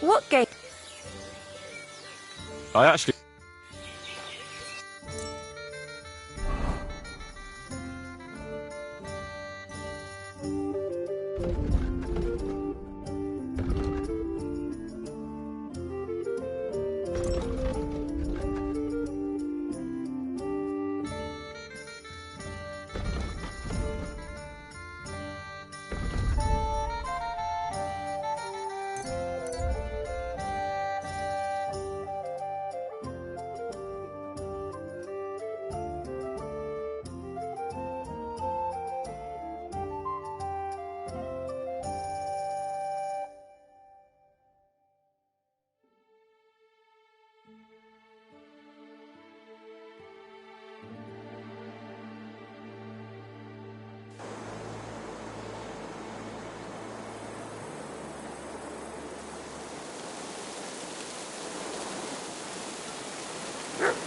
What game? I actually...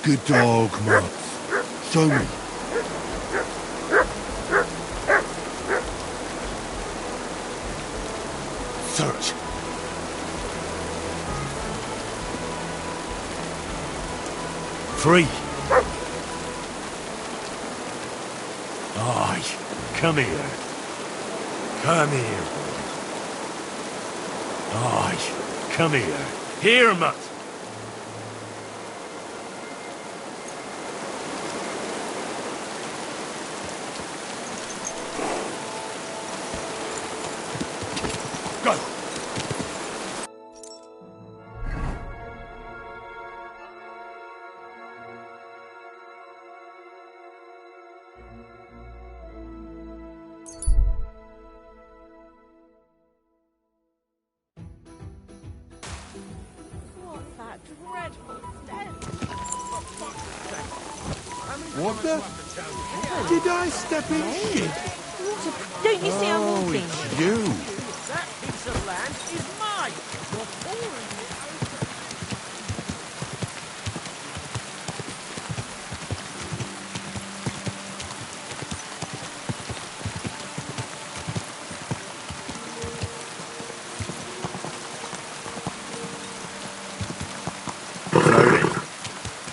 Good dog, Matt. Show me. Search. Free. Aye. Come here. Come here. Aye. Come here. Here, Matt. Go! What's that dreadful stench? What the? Did I step in shit? Don't you see I'm Oh, walking? it's you. That piece of land is mine. You're pouring it Slowly.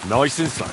Nice and slow.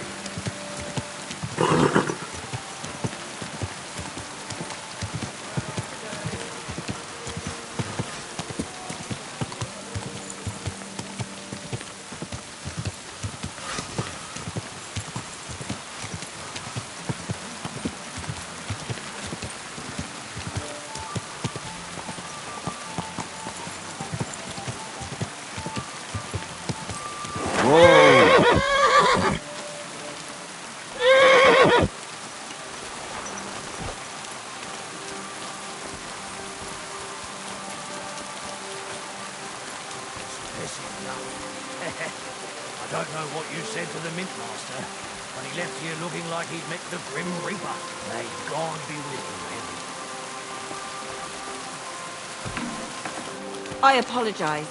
pissing enough. I don't know what you said to the Mint Master, but he left here looking like he'd met the Grim Reaper. May God be with you, Eddie. I apologise.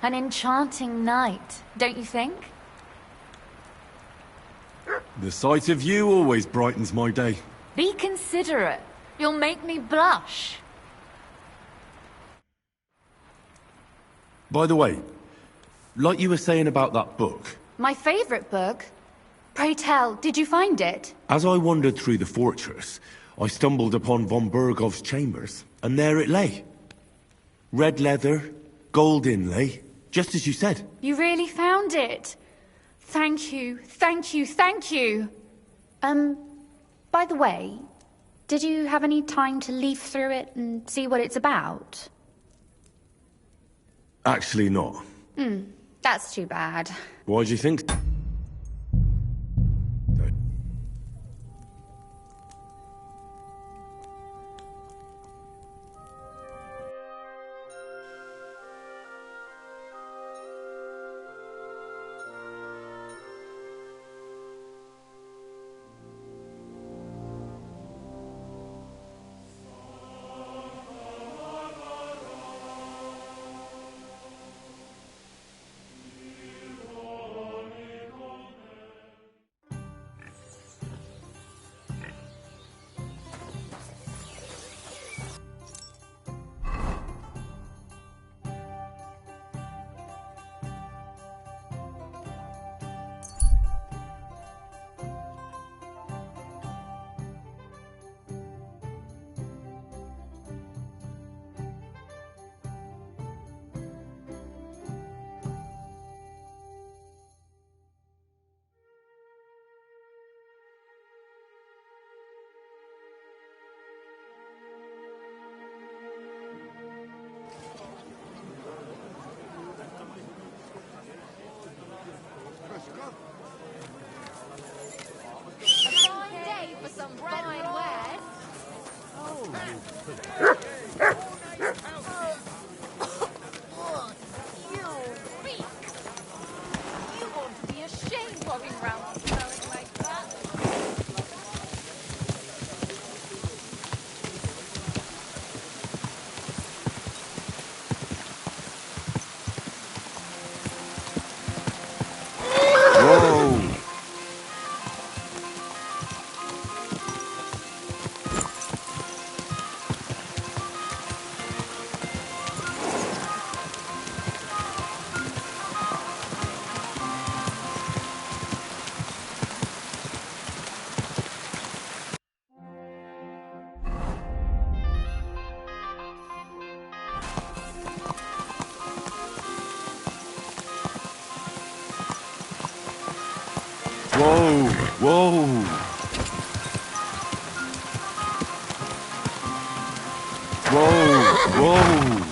An enchanting night, don't you think? The sight of you always brightens my day. Be considerate. You'll make me blush. By the way, like you were saying about that book, My favourite book. Pray tell, did you find it? as I wandered through the fortress, I stumbled upon von Bergov's chambers, and there it lay. Red leather, gold inlay, just as you said. You really found it. Thank you, thank you, thank you. By the way, did you have any time to leaf through it and see what it's about? Actually not. That's too bad. Why do you think? You ought to be ashamed walking around smelling like that. Whoa! Whoa! Whoa! Whoa! Whoa!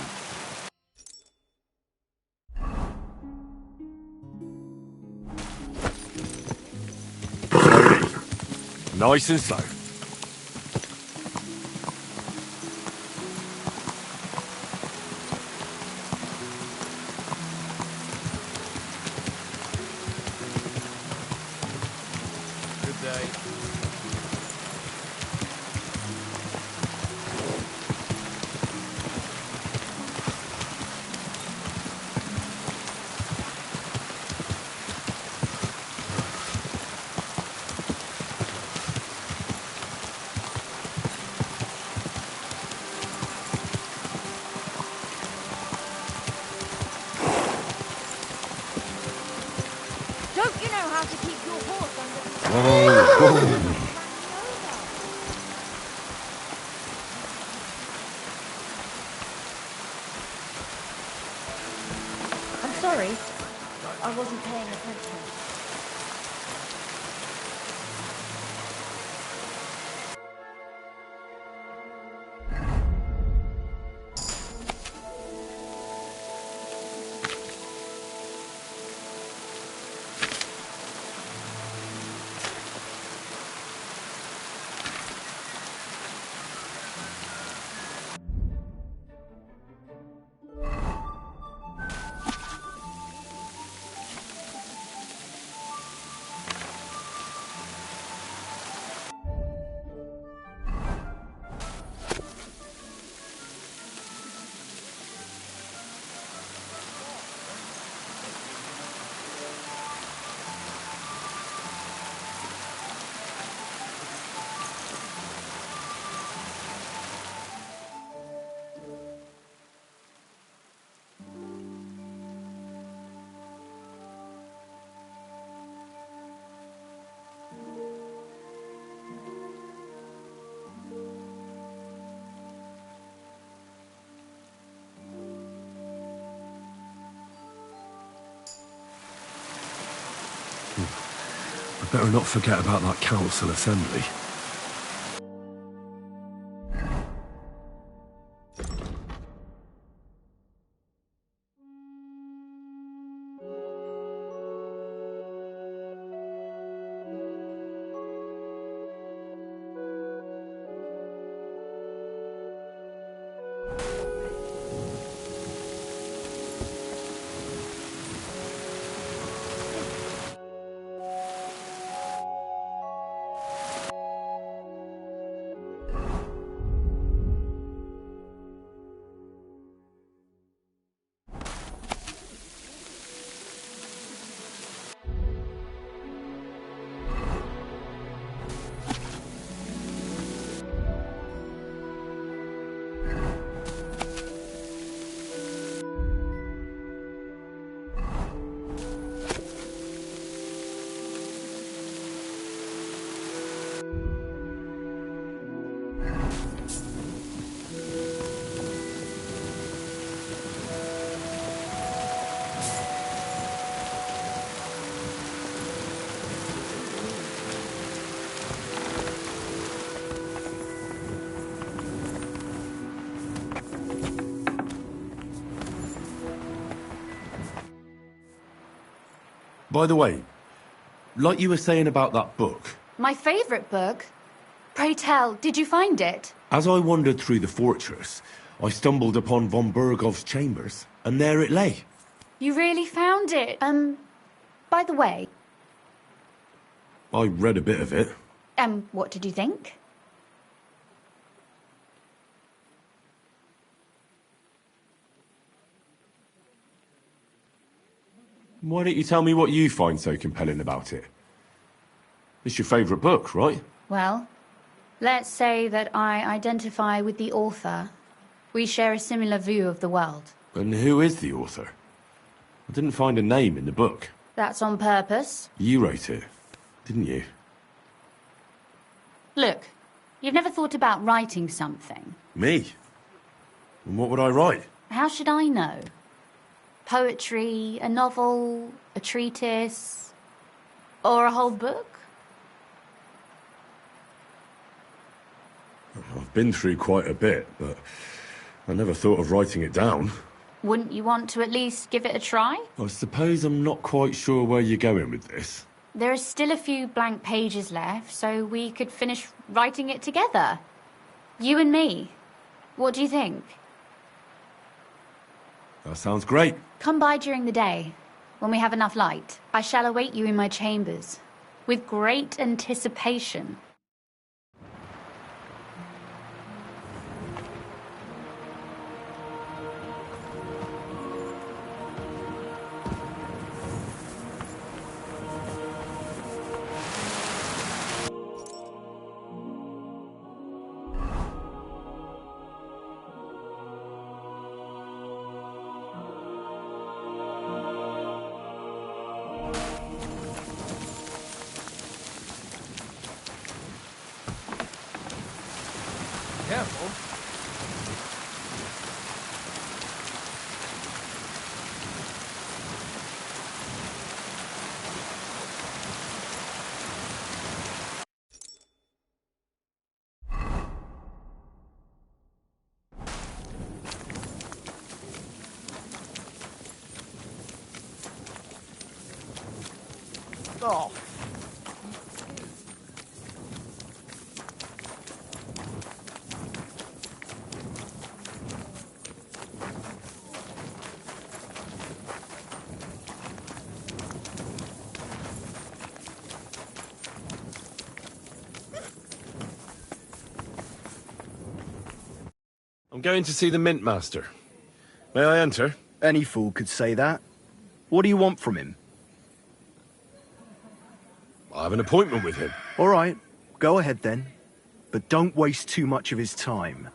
Slowly. Nice and slow. Good day. Don't you know how to keep your horse under the Whoa! I'm sorry. I wasn't paying attention. Better not forget about that council assembly. By the way, like you were saying about that book, My favourite book? Pray tell, did you find it? As I wandered through the fortress, I stumbled upon von Bergov's chambers, and there it lay. You really found it? By the way, I read a bit of it. what did you think? Why don't you tell me what you find so compelling about it? It's your favourite book, right? Well, let's say that I identify with the author. We share a similar view of the world. And who is the author? I didn't find a name in the book. That's on purpose. You wrote it, didn't you? Look, you've never thought about writing something. Me? And what would I write? How should I know? Poetry, a novel, a treatise, or a whole book? I've been through quite a bit, but I never thought of writing it down. Wouldn't you want to at least give it a try? I suppose I'm not quite sure where you're going with this. There are still a few blank pages left, so we could finish writing it together. You and me. What do you think? That sounds great. Come by during the day, when we have enough light. I shall await you in my chambers, with great anticipation. Careful. Oh. I'm going to see the Mint Master. May I enter? Any fool could say that. What do you want from him? I have an appointment with him. All right, go ahead then. But don't waste too much of his time.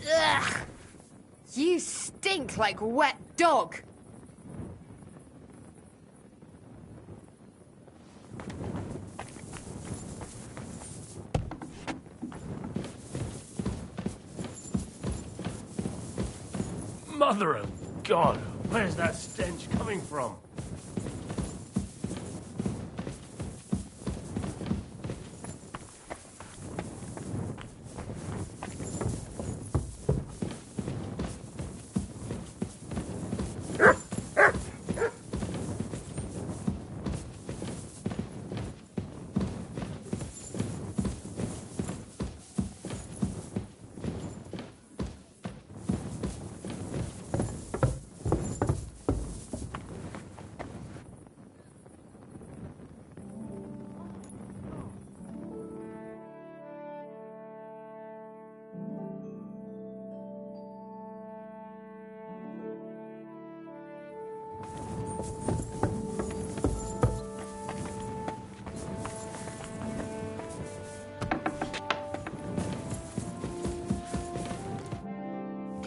Ugh! You stink like wet dog. Mother of God, where's that stench coming from?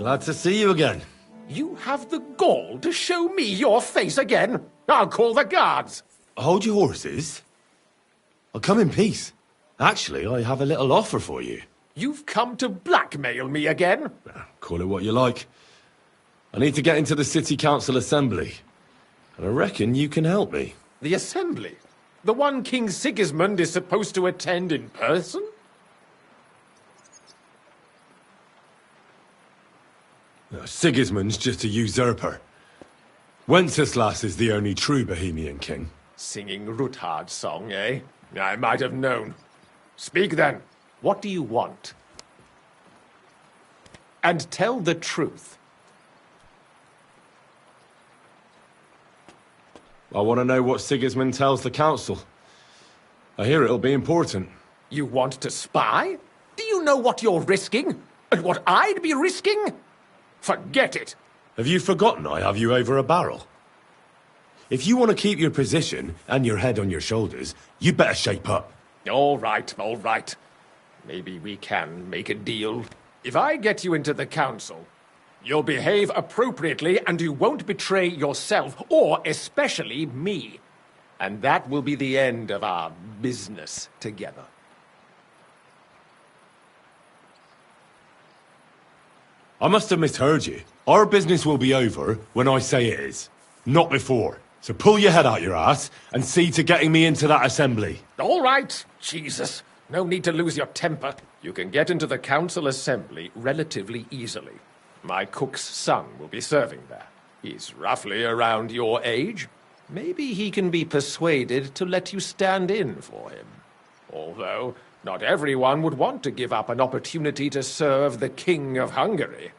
Glad to see you again. You have the gall to show me your face again? I'll call the guards. Hold your horses. I'll come in peace. Actually, I have a little offer for you. You've come to blackmail me again? Call it what you like. I need to get into the City Council Assembly. And I reckon you can help me. The Assembly? The one King Sigismund is supposed to attend in person? Sigismund's just a usurper. Wenceslas is the only true Bohemian king. Singing Ruthard's song, eh? I might have known. Speak then. What do you want? And tell the truth. I want to know what Sigismund tells the council. I hear it'll be important. You want to spy? Do you know what you're risking? And what I'd be risking? Forget it. Have you forgotten I have you over a barrel? If you want to keep your position and your head on your shoulders, you better shape up. All right, all right. Maybe we can make a deal. If I get you into the council, you'll behave appropriately and you won't betray yourself, or especially me. And that will be the end of our business together. I must have misheard you. Our business will be over when I say it is, not before. So pull your head out your ass and see to getting me into that assembly. All right, Jesus. No need to lose your temper. You can get into the council assembly relatively easily. My cook's son will be serving there. He's roughly around your age. Maybe he can be persuaded to let you stand in for him. Although, not everyone would want to give up an opportunity to serve the King of Hungary.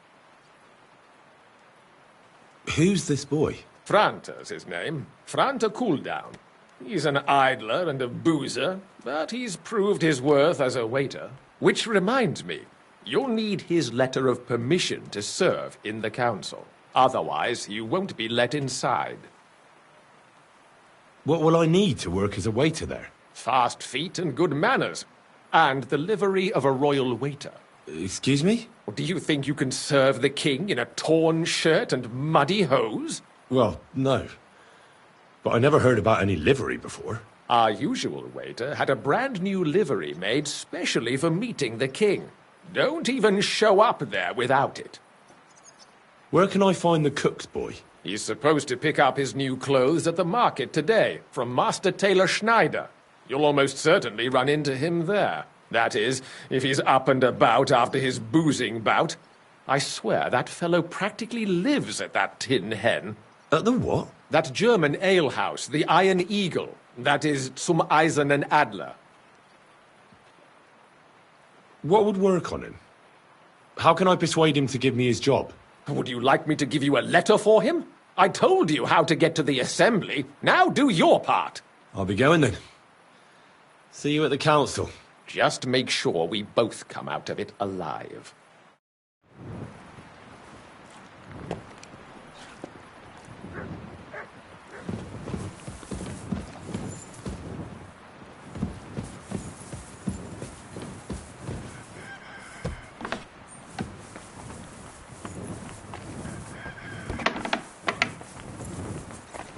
Who's this boy? Franta's his name. Franta Cooldown. He's an idler and a boozer, but he's proved his worth as a waiter. Which reminds me, you'll need his letter of permission to serve in the council. Otherwise, you won't be let inside. What will I need to work as a waiter there? Fast feet and good manners. And the livery of a royal waiter. Excuse me? Do you think you can serve the king in a torn shirt and muddy hose? Well, no. But I never heard about any livery before. Our usual waiter had a brand new livery made specially for meeting the king. Don't even show up there without it. Where can I find the cook's boy? He's supposed to pick up his new clothes at the market today, from Master Tailor Schneider. You'll almost certainly run into him there. That is, if he's up and about after his boozing bout. I swear that fellow practically lives at that Tin Hen. At the what? That German alehouse, the Iron Eagle. That is Zum Eisernen Adler. What would work on him? How can I persuade him to give me his job? Would you like me to give you a letter for him? I told you how to get to the assembly. Now do your part. I'll be going then. See you at the council. Just make sure we both come out of it alive.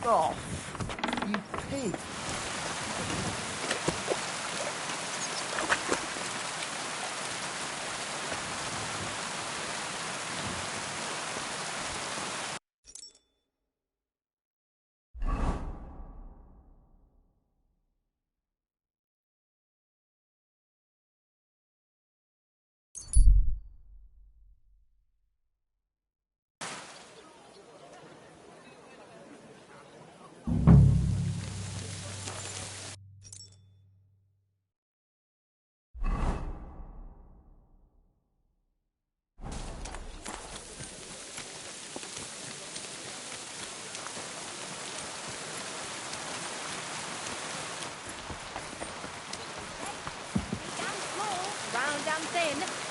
Oh, you pig.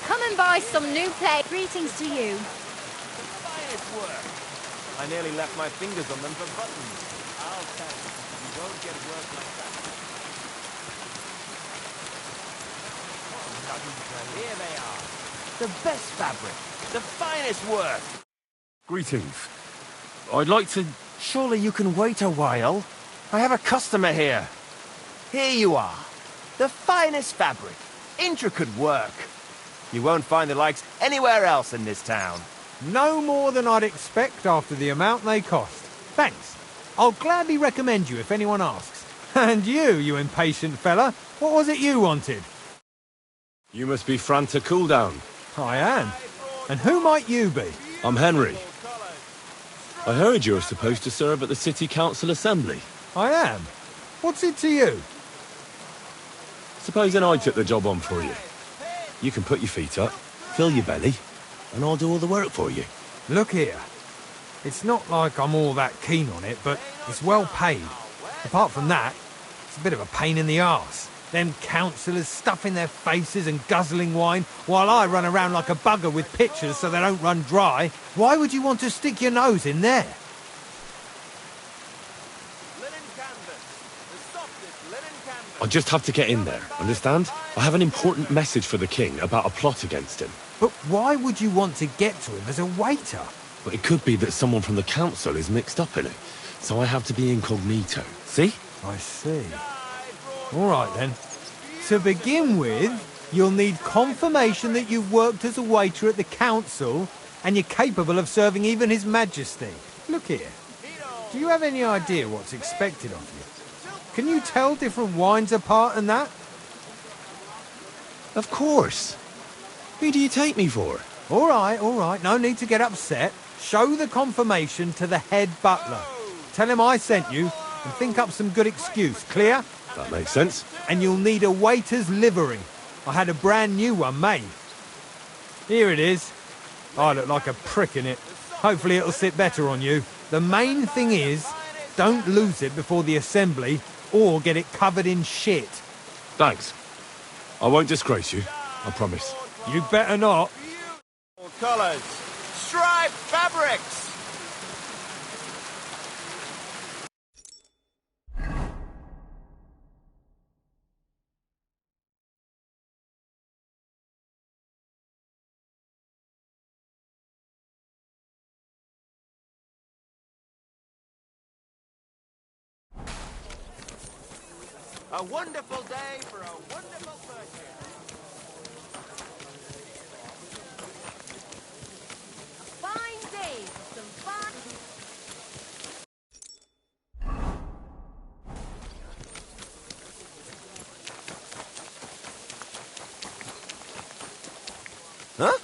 Come and buy some new plate. Greetings to you. I nearly left my fingers on them for buttons. I'll tell you, you won't get work like that. Here they are. The best fabric. The finest work. Greetings. I'd like to... Surely you can wait a while. I have a customer here. Here you are. The finest fabric. Intricate work. You won't find the likes anywhere else in this town. No more than I'd expect after the amount they cost. Thanks. I'll gladly recommend you if anyone asks. And you impatient fella, what was it you wanted? You must be Franta Cooldown. I am. And who might you be? I'm Henry. I heard you're supposed to serve at the City Council Assembly. I am. What's it to you? Supposing I took the job on for you. You can put your feet up, fill your belly, and I'll do all the work for you. Look here. It's not like I'm all that keen on it, but it's well paid. Apart from that, it's a bit of a pain in the arse. Them councillors stuffing their faces and guzzling wine, while I run around like a bugger with pitchers so they don't run dry. Why would you want to stick your nose in there? I just have to get in there, understand? I have an important message for the king about a plot against him. But why would you want to get to him as a waiter? But it could be that someone from the council is mixed up in it, so I have to be incognito. See? I see. All right, then. To begin with, you'll need confirmation that you've worked as a waiter at the council and you're capable of serving even His Majesty. Look here. Do you have any idea what's expected of you? Can you tell different wines apart and that? Of course. Who do you take me for? All right. No need to get upset. Show the confirmation to the head butler. Tell him I sent you and think up some good excuse. Clear? That makes sense. And you'll need a waiter's livery. I had a brand new one made. Here it is. I look like a prick in it. Hopefully it'll sit better on you. The main thing is, don't lose it before the assembly or get it covered in shit. Thanks. I won't disgrace you, I promise. You better not. Colors. Striped fabrics. A wonderful day for a wonderful purchase. Fine day for some fun. Huh?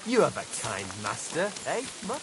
You have a kind master, eh, Mutt?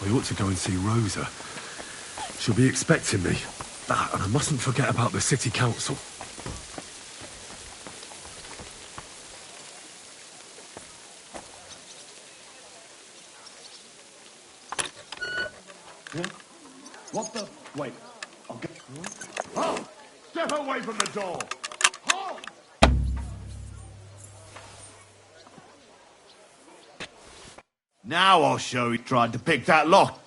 I ought to go and see Rosa. She'll be expecting me. And I mustn't forget about the city council. Yeah? What the? Wait. I'll get... Oh! Step away from the door! Halt! Now I'll show you tried to pick that lock.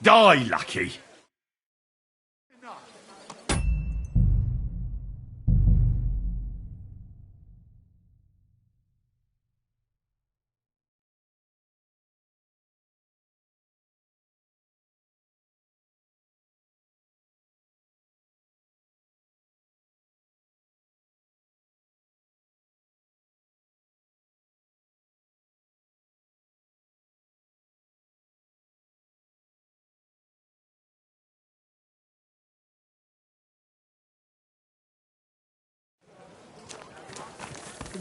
Die, Lucky.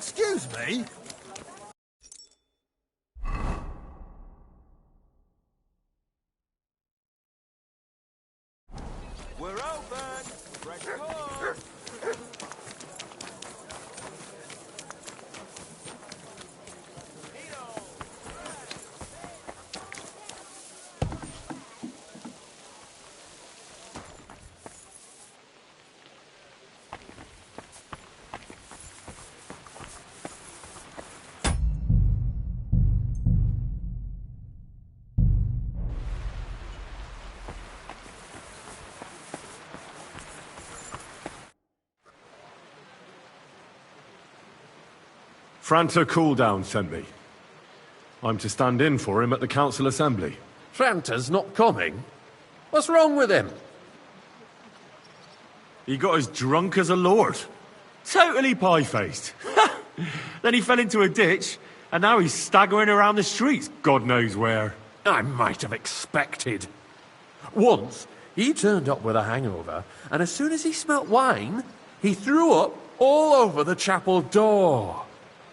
Excuse me? We're open! Fresh call! Franta Cooldown sent me. I'm to stand in for him at the council assembly. Franta's not coming? What's wrong with him? He got as drunk as a lord. Totally pie-faced. Then he fell into a ditch, and now he's staggering around the streets, God knows where. I might have expected. Once, he turned up with a hangover, and as soon as he smelt wine, he threw up all over the chapel door.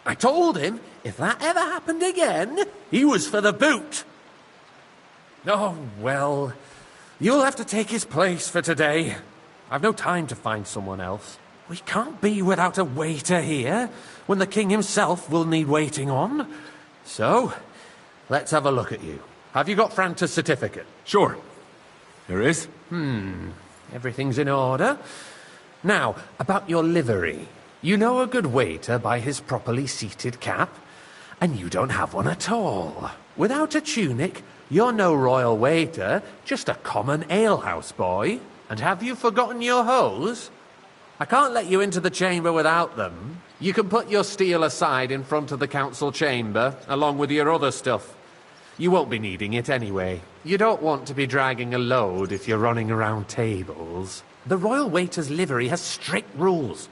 I told him if that ever happened again, he was for the boot. Oh, well, you'll have to take his place for today. I've no time to find someone else. We can't be without a waiter here, when the king himself will need waiting on. So, let's have a look at you. Have you got Franta's certificate? Sure. Here is. Everything's in order. Now, about your livery. You know a good waiter by his properly seated cap, and you don't have one at all. Without a tunic, you're no royal waiter, just a common alehouse boy. And have you forgotten your hose? I can't let you into the chamber without them. You can put your steel aside in front of the council chamber, along with your other stuff. You won't be needing it anyway. You don't want to be dragging a load if you're running around tables. The royal waiter's livery has strict rules.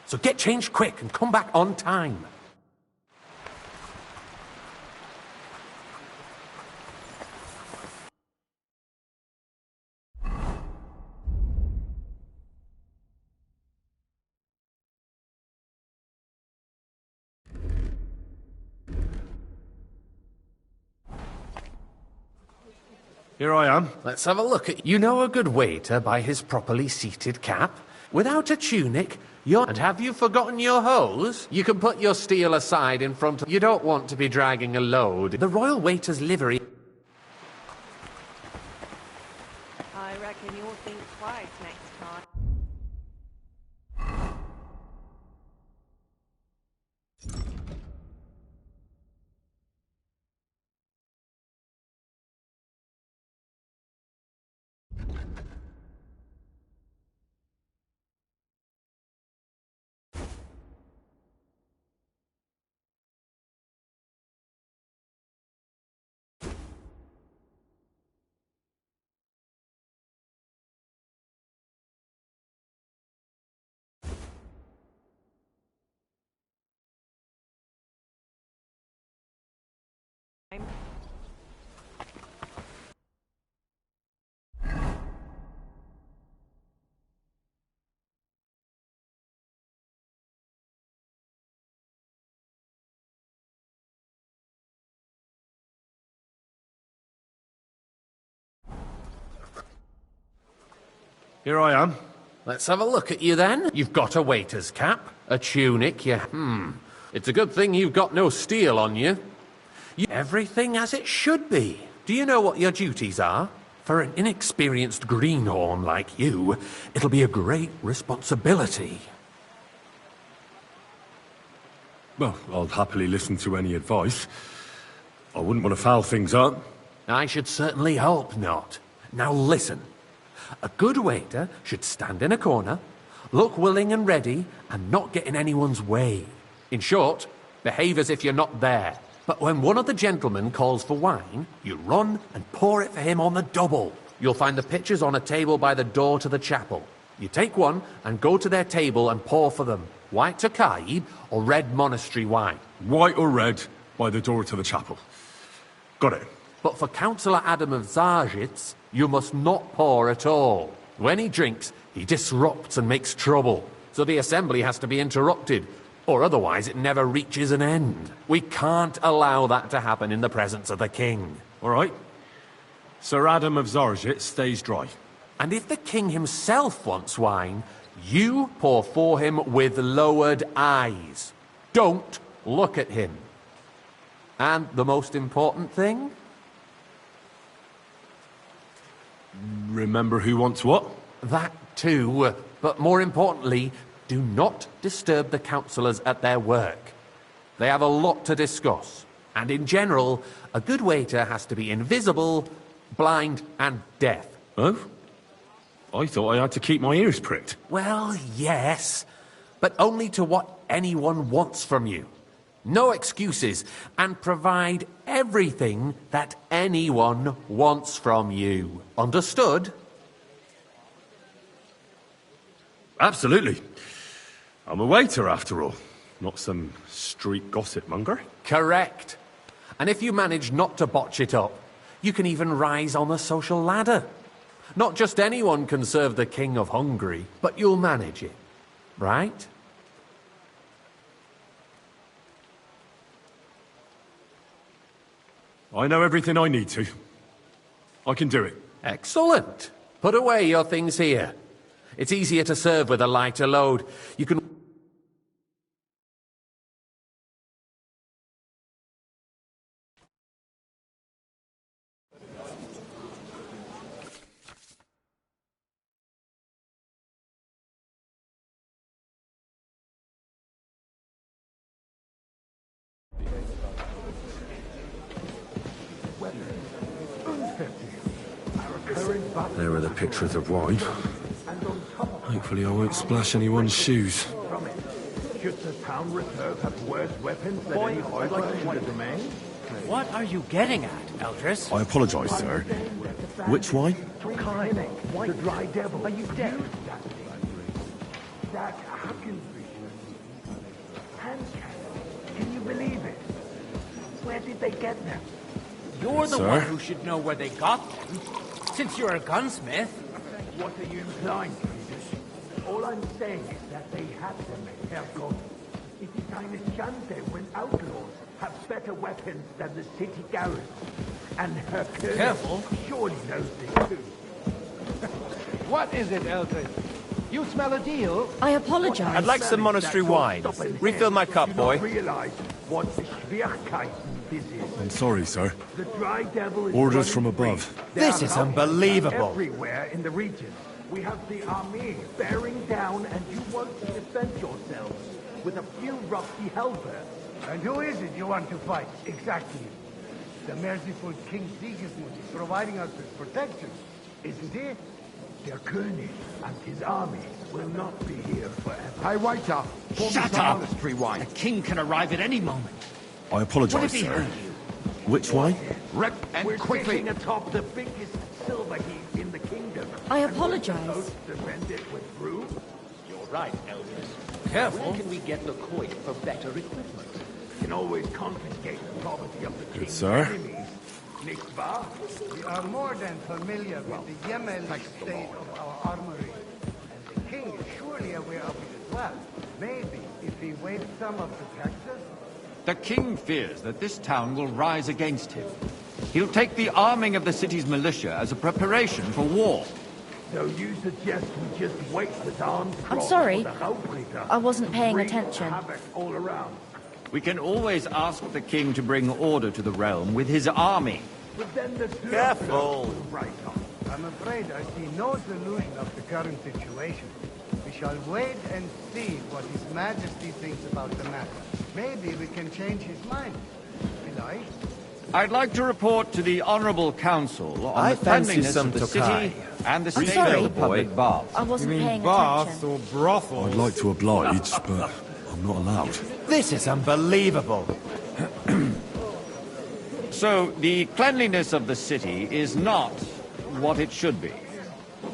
So get changed quick and come back on time. Here I am. Let's have a look at... You know a good waiter by his properly seated cap? Without a tunic, you're... And have you forgotten your hose? You can put your steel aside in front of... You don't want to be dragging a load. The royal waiter's livery... I reckon you'll think twice next time. Here I am. Let's have a look at you then. You've got a waiter's cap, a tunic, It's a good thing you've got no steel on you. Everything as it should be. Do you know what your duties are? For an inexperienced greenhorn like you, it'll be a great responsibility. Well, I'll happily listen to any advice. I wouldn't want to foul things up. I should certainly hope not. Now listen. A good waiter should stand in a corner, look willing and ready, and not get in anyone's way. In short, behave as if you're not there. But when one of the gentlemen calls for wine, you run and pour it for him on the double. You'll find the pitchers on a table by the door to the chapel. You take one and go to their table and pour for them. White Tokaib or red monastery wine. White or red, by the door to the chapel. Got it. But for Councillor Adam of Zarjitz, you must not pour at all. When he drinks, he disrupts and makes trouble. So the assembly has to be interrupted. Or otherwise it never reaches an end. We can't allow that to happen in the presence of the king. All right. Sir Adam of Zarjit stays dry. And if the king himself wants wine, you pour for him with lowered eyes. Don't look at him. And the most important thing? Remember who wants what? That too. But more importantly, do not disturb the councillors at their work. They have a lot to discuss. And in general, a good waiter has to be invisible, blind, and deaf. Oh? I thought I had to keep my ears pricked. Well, yes, but only to what anyone wants from you. No excuses, and provide everything that anyone wants from you. Understood? Absolutely. I'm a waiter, after all. Not some street gossip monger. Correct. And if you manage not to botch it up, you can even rise on the social ladder. Not just anyone can serve the King of Hungary, but you'll manage it. Right? I know everything I need to. I can do it. Excellent. Put away your things here. It's easier to serve with a lighter load. You can... There are the pictures of wine. Hopefully I won't splash anyone's shoes. Should the town reserve have worse weapons than any hoodlum in the domain? What are you getting at, Eldris? I apologise, sir. Which wine? The dry devil. Are you dead? That Hawkins. Hand cannons. Can you believe it? Where did they get them? You're the Sir? one who should know where they got them, since you're a gunsmith. What are you implying, Jesus? All I'm saying is that they had them at Hercon. It is eine Schande when outlaws have better weapons than the city garrison. And her Careful. surely knows this too. What is it, Eldred? You smell a deal? I apologize. I'd like some monastery wine. Refill my cup, boy. Realize what Schwierigkeiten this is. I'm sorry, sir. The dry devil is Orders running from free. above. There This are is outlaws unbelievable. Everywhere in the region. We have the army bearing down, and you want to defend yourselves with a few rusty halberds. And who is it you want to fight, exactly? The merciful King Sigismund is providing us with protection, isn't he? Der König and his army will not be here forever. Hey, waiter! Shut up! The king can arrive at any moment. I apologise, sir. Which wine? We're sitting atop the biggest silver heap in the kingdom. I And we're apologize. supposed to defend it with brooms? You're right, Eldris. Careful. Where can we get the coin for better equipment? Can always confiscate the property of the king's sir. enemies. Nicht wahr? We are more than familiar with the yeomanly state of our armory. And the king is surely aware of it as well. Maybe if he waived some of the taxes. The king fears that this town will rise against him. He'll take the arming of the city's militia as a preparation for war. So you suggest we just wait with arms I'm crossed sorry. for the Hauptritter I wasn't paying wreak attention. havoc all around. We can always ask the king to bring order to the realm with his army. But then the Careful. will break off. I'm afraid I see no solution of the current situation. We shall wait and see what His Majesty thinks about the matter. Maybe we can change his mind. Will I? I'd like to report to the Honourable Council on I the fancy cleanliness some of the Tokai. city and the I'm state sorry. of the public baths. I wasn't paying baths attention. or brothels? I'd like to oblige, but I'm not allowed. This is unbelievable. So, the cleanliness of the city is not what it should be.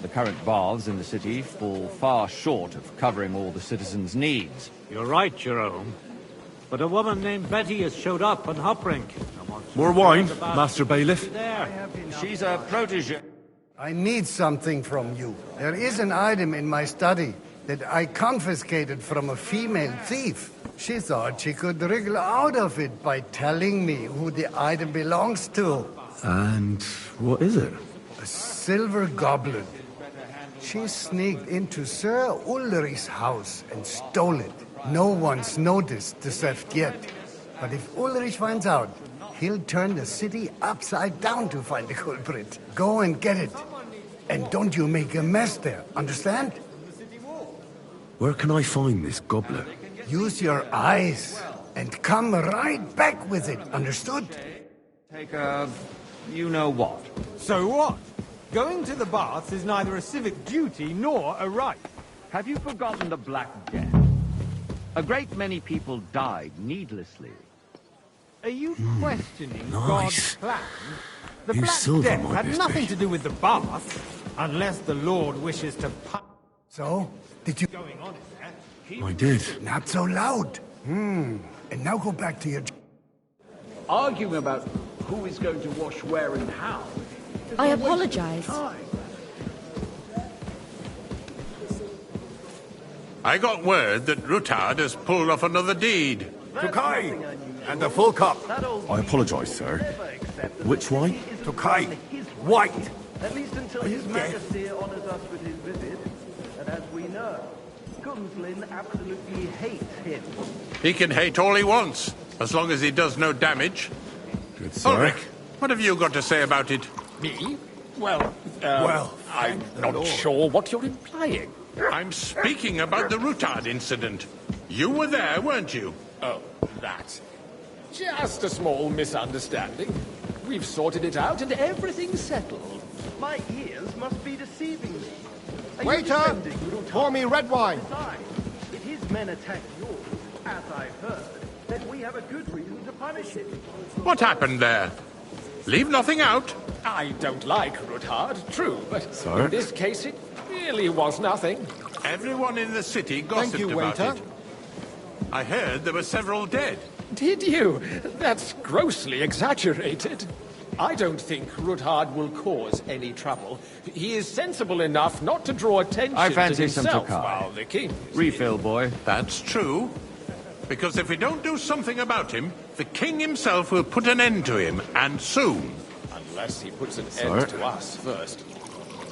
The current baths in the city fall far short of covering all the citizens' needs. You're right, Jerome. But a woman named Betty has showed up on Hoprink. More wine, Master Bailiff? She's a protege. I need something from you. There is an item in my study that I confiscated from a female thief. She thought she could wriggle out of it by telling me who the item belongs to. And what is it? A silver goblet. She sneaked into Sir Ulrich's house and stole it. No one's noticed the theft yet. But if Ulrich finds out, he'll turn the city upside down to find the culprit. Go and get it. And don't you make a mess there, understand? Where can I find this goblet? Use your eyes and come right back with it, understood? Take a... you-know-what. So what? Going to the baths is neither a civic duty nor a right. Have you forgotten the Black Death? A great many people died needlessly. Are you questioning nice. God's plan? The Use Black silver, Death my had business. nothing to do with the baths, unless the Lord wishes to So, did you... going on in there. I did. Not so loud. And now go back to your... Arguing about who is going to wash where and how. I apologize. I got word that Rutard has pulled off another deed. Tokai! And the full cup. I apologise, sir. Which wine? Tokai! White! At least until His Majesty honours us with his visit. And as we know, Gunslin absolutely hates him. He can hate all he wants, as long as he does no damage. Good, sir. Ulrich, what have you got to say about it? Me? Well, I'm not sure what you're implying. I'm speaking about the Rutard incident. You were there, weren't you? Oh, that. Just a small misunderstanding. We've sorted it out and everything's settled. My ears must be deceiving me. Are Waiter! you defending Rutard? Pour me red wine. Besides, if his men attack yours, as I've heard, then we have a good reason to punish him. What happened there? Leave nothing out. I don't like Rutard, true, but Sir? in this case it really was nothing. Everyone in the city gossiped Thank you, about waiter. it. I heard there were several dead. Did you? That's grossly exaggerated. I don't think Rutard will cause any trouble. He is sensible enough not to draw attention I to fancy some himself Tokai. while the king is Refill, boy. That's true. Because if we don't do something about him, the king himself will put an end to him, and soon. Unless he puts an Sir? end to us first.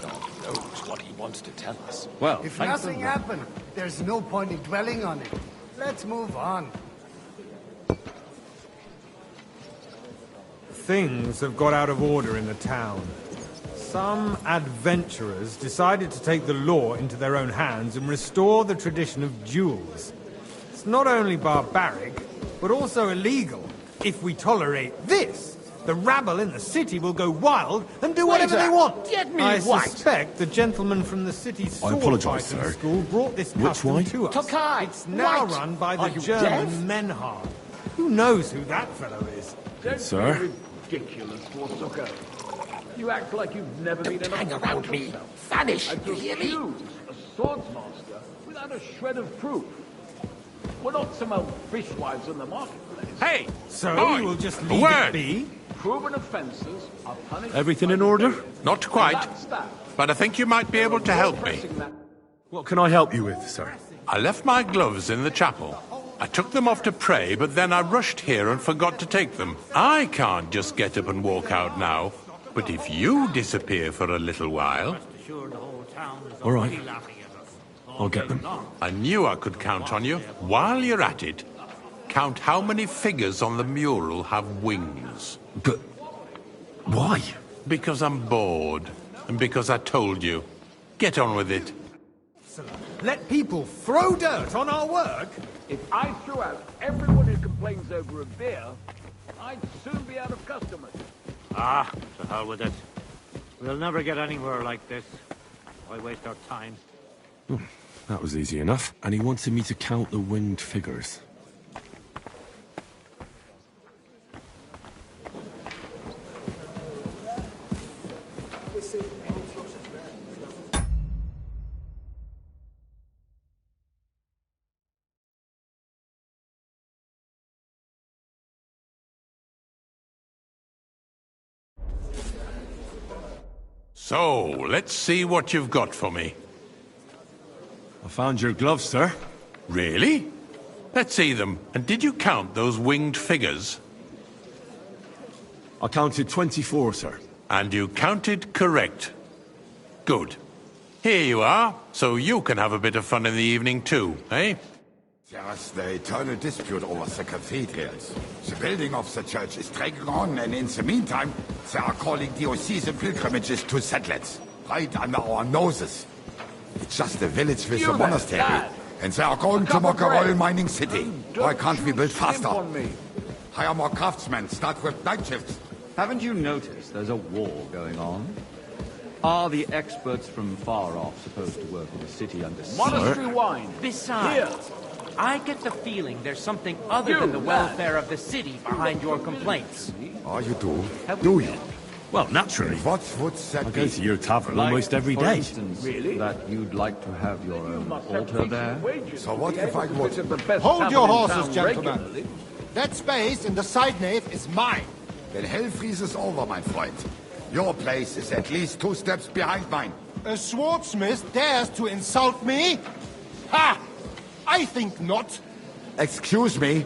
God knows what he wants to tell us. Well, If thanks nothing a lot. happened, there's no point in dwelling on it. Let's move on. Things have got out of order in the town. Some adventurers decided to take the law into their own hands and restore the tradition of duels. It's not only barbaric, but also illegal. If we tolerate this, the rabble in the city will go wild and do whatever Waiter, they want. get me I white. suspect the gentleman from the city's I sword apologise, fighting sir. school brought this Which custom wine? to us. Tokai, It's now white. run by Are the you German deaf? Menhard. Who knows who that fellow is? Don't Sir? be ridiculous, Forsucker. You act like you've never been in a hang around court me. yourself. Vanish, And you to hear me? accuse a swordsmaster without a shred of proof. We're not some old fishwives on the marketplace. Hey! So boy, you will just a leave word. it be? Proven offences are punished. Everything by in the order? period. Not And quite, that's that. but I think you might be able to help me. Pressing that- What can I help you with, sir? I left my gloves in the chapel. I took them off to pray, but then I rushed here and forgot to take them. I can't just get up and walk out now. But if you disappear for a little while... All right. I'll get them. I knew I could count on you. While you're at it, count how many figures on the mural have wings. But why? Because I'm bored, and because I told you. Get on with it. Let people throw dirt on our work? If I threw out everyone who complains over a beer, I'd soon be out of customers. Ah, to hell with it. We'll never get anywhere like this. Why waste our time? That was easy enough. And he wanted me to count the winged figures. So, let's see what you've got for me. I found your gloves, sir. Really? Let's see them. And did you count those winged figures? I counted 24, sir. And you counted correct. Good. Here you are, so you can have a bit of fun in the evening too, eh? There's the eternal dispute over the cathedrals. The building of the church is dragging on, and in the meantime, they are calling diocesan pilgrimages to settlers, right under our noses. It's just a village with a monastery, and they are going to make a royal mining city. Why can't we build faster? Hire more craftsmen, start with night shifts. Haven't you noticed there's a war going on? Are the experts from far off supposed to work in the city under siege? Monastery wine. Besides, I get the feeling there's something other than the welfare of the city behind your complaints. Oh, you do? Do you? Well, naturally. What would that I be? go to your tavern Like, almost every for day. instance, that you'd like to have your own altar there? So what if I would? Hold your horses, gentlemen. That space in the side nave is mine. Then hell freezes over, my friend. Your place is at least 2 steps behind mine. A swordsmith dares to insult me? Ha! I think not. Excuse me?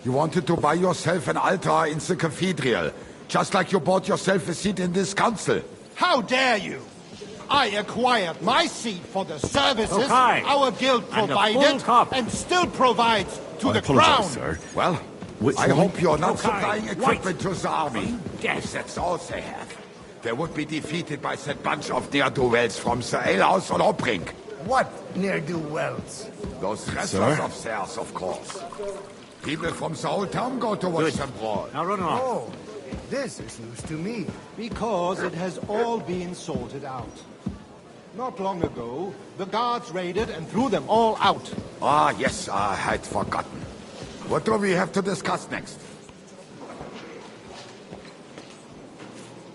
You wanted to buy yourself an altar in the cathedral, just like you bought yourself a seat in this council. How dare you? I acquired my seat for the services Okay. our guild And a full provided cup. and still provides to I the apologize, crown. sir. Well, Which I one? hope you're not Okay, supplying equipment wait. to the army. If that's all they have, they would be defeated by that bunch of ne'er-do-wells from the alehouse on Hopbrink. What ne'er-do-wells? Those wrestlers Sir? of theirs, of course. People from the whole town go to watch them brawl. Now run along. Oh, this is news to me. Because it has all been sorted out. Not long ago, the guards raided and threw them all out. Ah, yes, I had forgotten. What do we have to discuss next?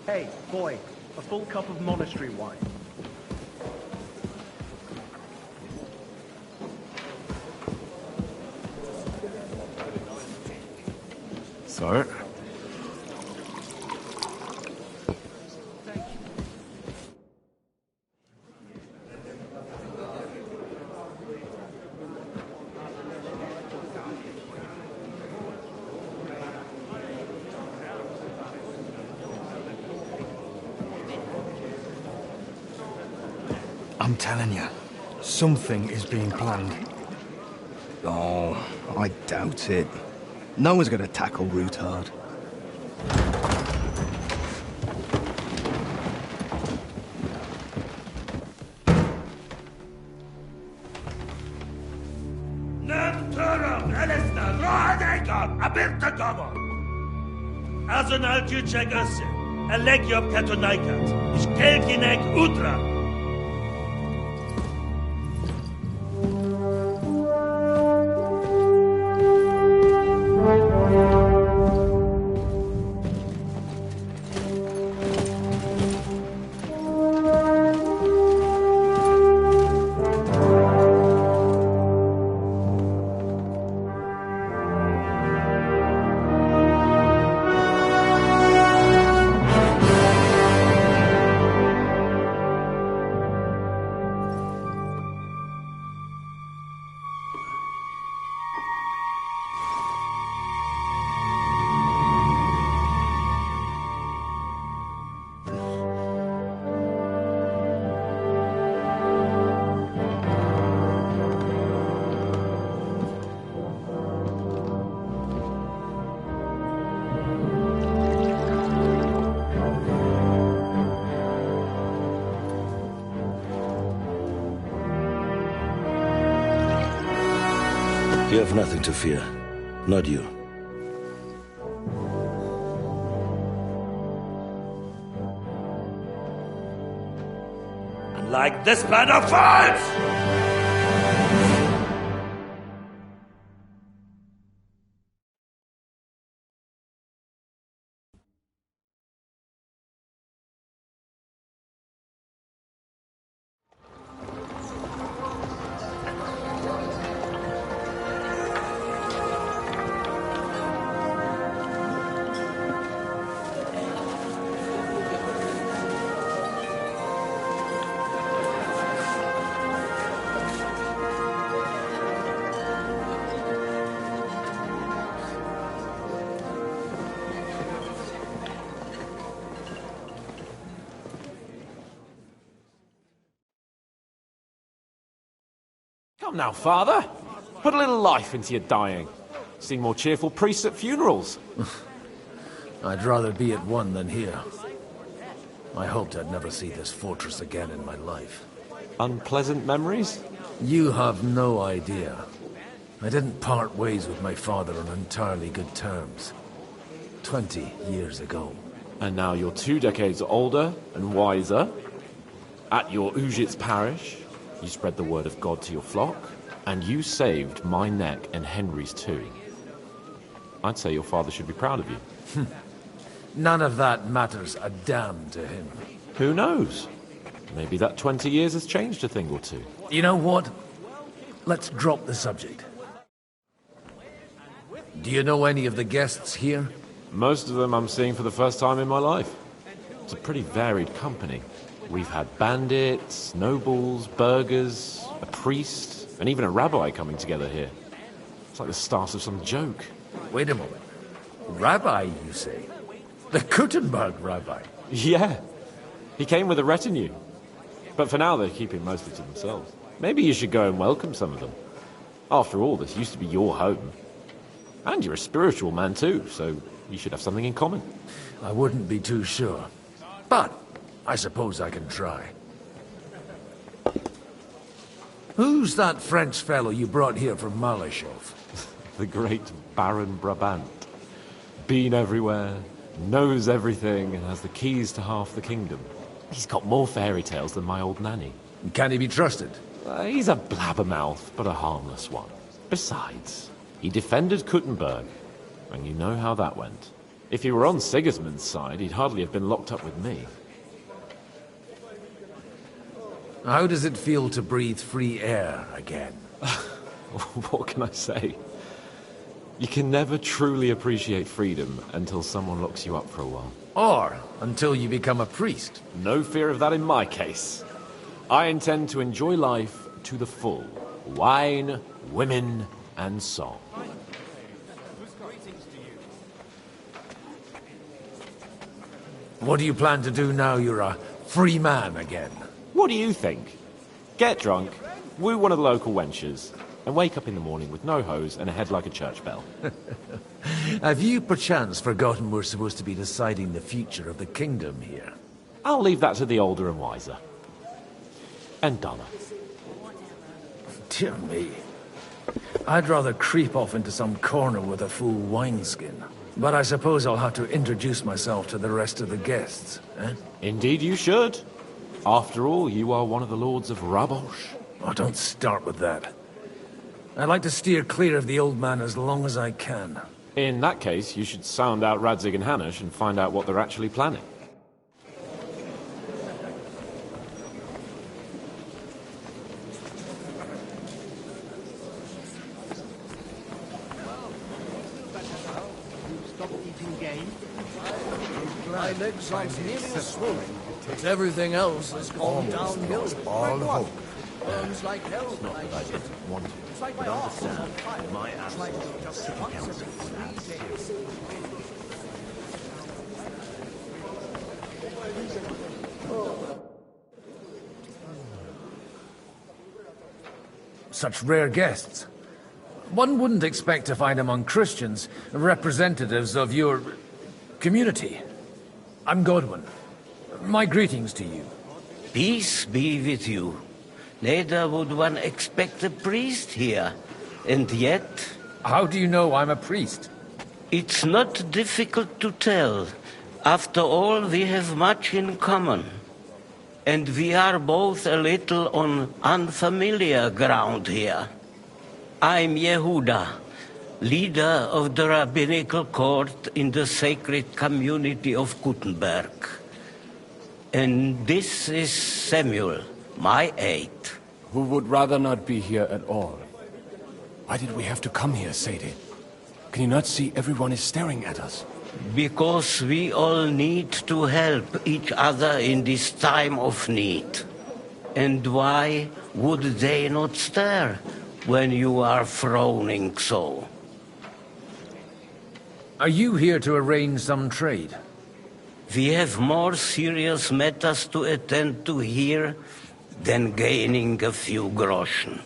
Hey, boy, a full cup of monastery wine. Sir? I'm telling you, something is being planned. Oh, I doubt it. No one's gonna tackle Rootard. Azonal Kyuchek Össe, Alegiop Katonaikat, Ishkelkinek Utra. You have nothing to fear. Not you. And like this plan of fights! Come now, Father. Put a little life into your dying. See more cheerful priests at funerals. I'd rather be at one than here. I hoped I'd never see this fortress again in my life. Unpleasant memories? You have no idea. I didn't part ways with my father on entirely good terms. 20 years ago. And now you're 2 decades older and wiser. At your Ujit's parish, you spread the word of God to your flock, and you saved my neck and Henry's too. I'd say your father should be proud of you. None of that matters a damn to him. Who knows? Maybe that 20 years has changed a thing or two. You know what? Let's drop the subject. Do you know any of the guests here? Most of them I'm seeing for the first time in my life. It's a pretty varied company. We've had bandits, nobles, burghers, a priest, and even a rabbi coming together here. It's like the start of some joke. Wait a moment. Rabbi, you say? The Kuttenberg rabbi? Yeah. He came with a retinue. But for now, they're keeping mostly to themselves. Maybe you should go and welcome some of them. After all, this used to be your home. And you're a spiritual man too, so you should have something in common. I wouldn't be too sure. But I suppose I can try. Who's that French fellow you brought here from Malashov? The great Baron Brabant. Been everywhere, knows everything, and has the keys to half the kingdom. He's got more fairy tales than my old nanny. Can he be trusted? He's a blabbermouth, but a harmless one. Besides, he defended Kuttenberg, and you know how that went. If he were on Sigismund's side, he'd hardly have been locked up with me. How does it feel to breathe free air again? What can I say? You can never truly appreciate freedom until someone locks you up for a while. Or until you become a priest. No fear of that in my case. I intend to enjoy life to the full. Wine, women, and song. What do you plan to do now you're a free man again? What do you think? Get drunk, woo one of the local wenches, and wake up in the morning with no hose and a head like a church bell. Have you perchance forgotten we're supposed to be deciding the future of the kingdom here? I'll leave that to the older and wiser. And Donna. Dear me. I'd rather creep off into some corner with a full wineskin. But I suppose I'll have to introduce myself to the rest of the guests, eh? Indeed you should. After all, you are one of the lords of Rabosh. Oh, don't start with that. I'd like to steer clear of the old man as long as I can. In that case, you should sound out Radzig and Hanush and find out what they're actually planning. My legs are nearly as swollen, but everything else has gone downhill. All hope. Burns like hell. Not that I didn't want to, It's like but my arse is on understand, fire. my It's like absence just city once council every will add 3 days. Such rare guests. One wouldn't expect to find among Christians representatives of your community. I'm Godwin. My greetings to you. Peace be with you. Neither would one expect a priest here. And yet... How do you know I'm a priest? It's not difficult to tell. After all, we have much in common. And we are both a little on unfamiliar ground here. I'm Yehuda, leader of the rabbinical court in the sacred community of Kuttenberg. And this is Samuel, my aide. Who would rather not be here at all. Why did we have to come here, Sadie? Can you not see everyone is staring at us? Because we all need to help each other in this time of need. And why would they not stare when you are frowning so? Are you here to arrange some trade? We have more serious matters to attend to here than gaining a few groschen.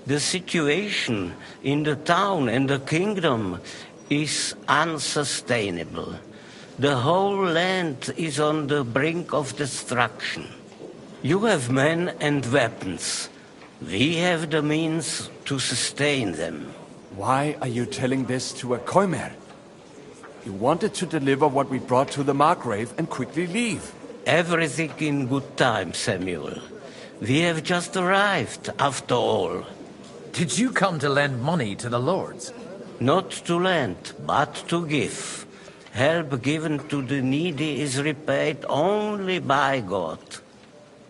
The situation in the town and the kingdom is unsustainable. The whole land is on the brink of destruction. You have men and weapons. We have the means to sustain them. Why are you telling this to a Koimer? You wanted to deliver what we brought to the Margrave and quickly leave. Everything in good time, Samuel. We have just arrived, after all. Did you come to lend money to the lords? Not to lend, but to give. Help given to the needy is repaid only by God.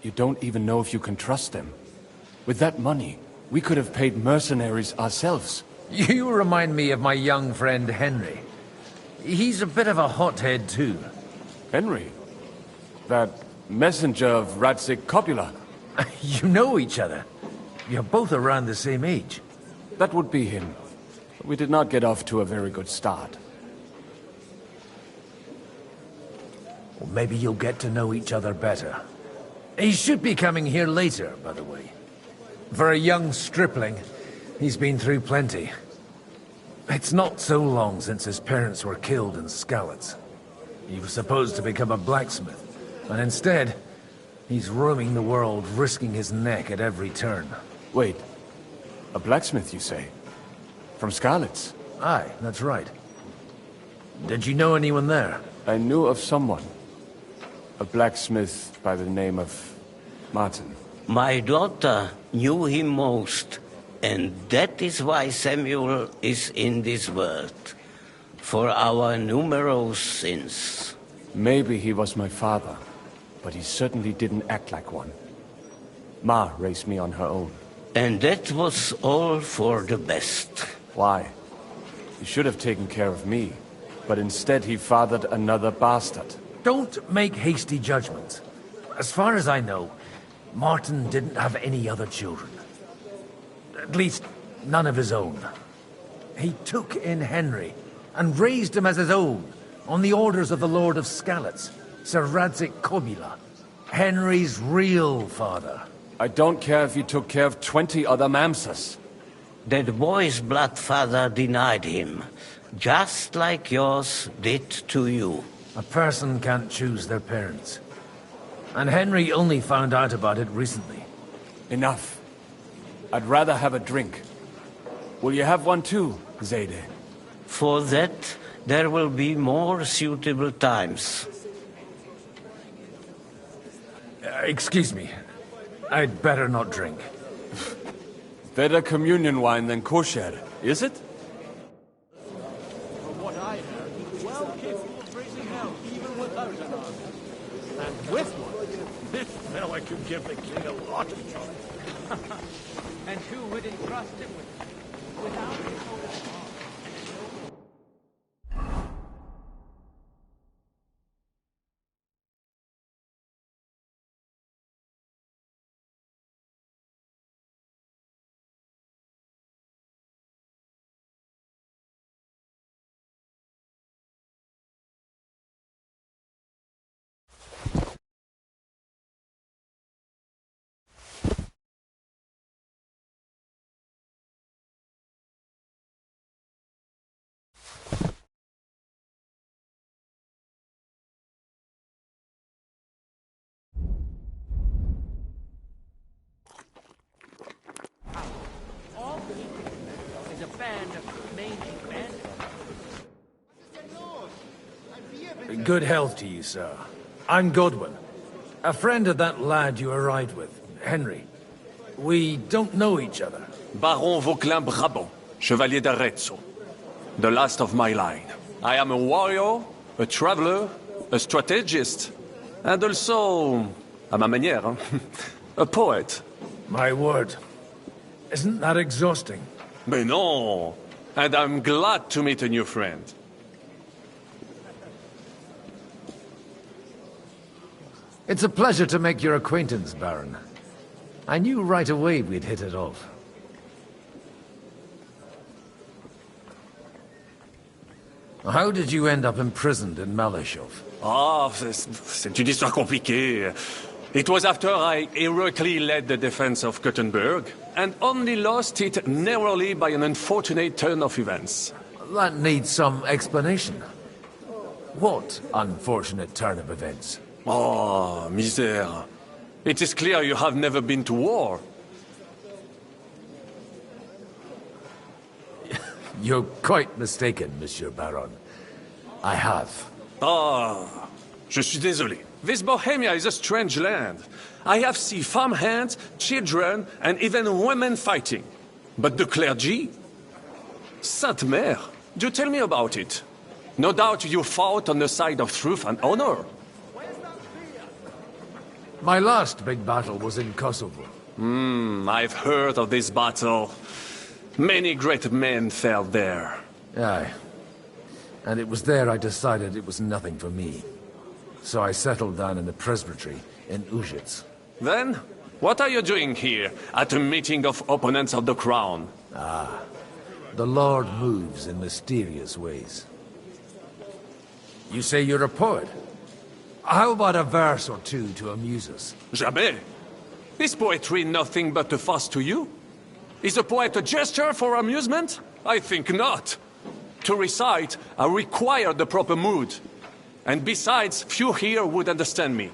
You don't even know if you can trust them. With that money, we could have paid mercenaries ourselves. You remind me of my young friend Henry. He's a bit of a hothead too. Henry? That messenger of Radzik Copula? You know each other. You're both around the same age. That would be him. We did not get off to a very good start. Well, maybe you'll get to know each other better. He should be coming here later, by the way. For a young stripling, he's been through plenty. It's not so long since his parents were killed in Skalitz. He was supposed to become a blacksmith, and instead, he's roaming the world, risking his neck at every turn. Wait, a blacksmith, you say? From Skalitz? Aye, that's right. Did you know anyone there? I knew of someone. A blacksmith by the name of Martin. My daughter knew him most, and that is why Samuel is in this world. For our numerous sins. Maybe he was my father, but he certainly didn't act like one. Ma raised me on her own. And that was all for the best. Why? He should have taken care of me, but instead he fathered another bastard. Don't make hasty judgments. As far as I know, Martin didn't have any other children. At least, none of his own. He took in Henry and raised him as his own, on the orders of the Lord of Skalitz, Sir Radzik Copula, Henry's real father. I don't care if he took care of 20 other Mamsas. That boy's blood father denied him, just like yours did to you. A person can't choose their parents. And Henry only found out about it recently. Enough. I'd rather have a drink. Will you have one too, Zayde? For that, there will be more suitable times. Excuse me. I'd better not drink. Better communion wine than kosher, is it? From what I heard, he's well capable of raising hell, even without an army. And with one, this fella could give the king a lot of joy. And who would entrust him with it? Without his own arm. Is a band of mangy bandits. Good health to you, sir. I'm Godwin, a friend of that lad you arrived with, Henry. We don't know each other. Baron Vauclin Brabant, Chevalier d'Arezzo. The last of my line. I am a warrior, a traveler, a strategist, and also, à ma manière, a poet. My word. Isn't that exhausting? Mais non! And I'm glad to meet a new friend. It's a pleasure to make your acquaintance, Baron. I knew right away we'd hit it off. How did you end up imprisoned in Malashov? Ah, c'est une histoire compliquée. It was after I heroically led the defense of Gothenburg. and only lost it narrowly by an unfortunate turn of events. That needs some explanation. What unfortunate turn of events? Oh, misère. It is clear you have never been to war. You're quite mistaken, Monsieur Baron. I have. Ah, je suis désolé. This Bohemia is a strange land. I have seen farmhands, children, and even women fighting. But the clergy? Sainte Mère, do tell me about it. No doubt you fought on the side of truth and honor. My last big battle was in Kosovo. I've heard of this battle. Many great men fell there. Aye. And it was there I decided it was nothing for me. So I settled down in the presbytery in Ujits. Then, what are you doing here, at a meeting of opponents of the crown? Ah, the Lord moves in mysterious ways. You say you're a poet? How about a verse or two to amuse us? Jamais. Is poetry nothing but a fuss to you? Is a poet a gesture for amusement? I think not. To recite, I require the proper mood. And besides, few here would understand me.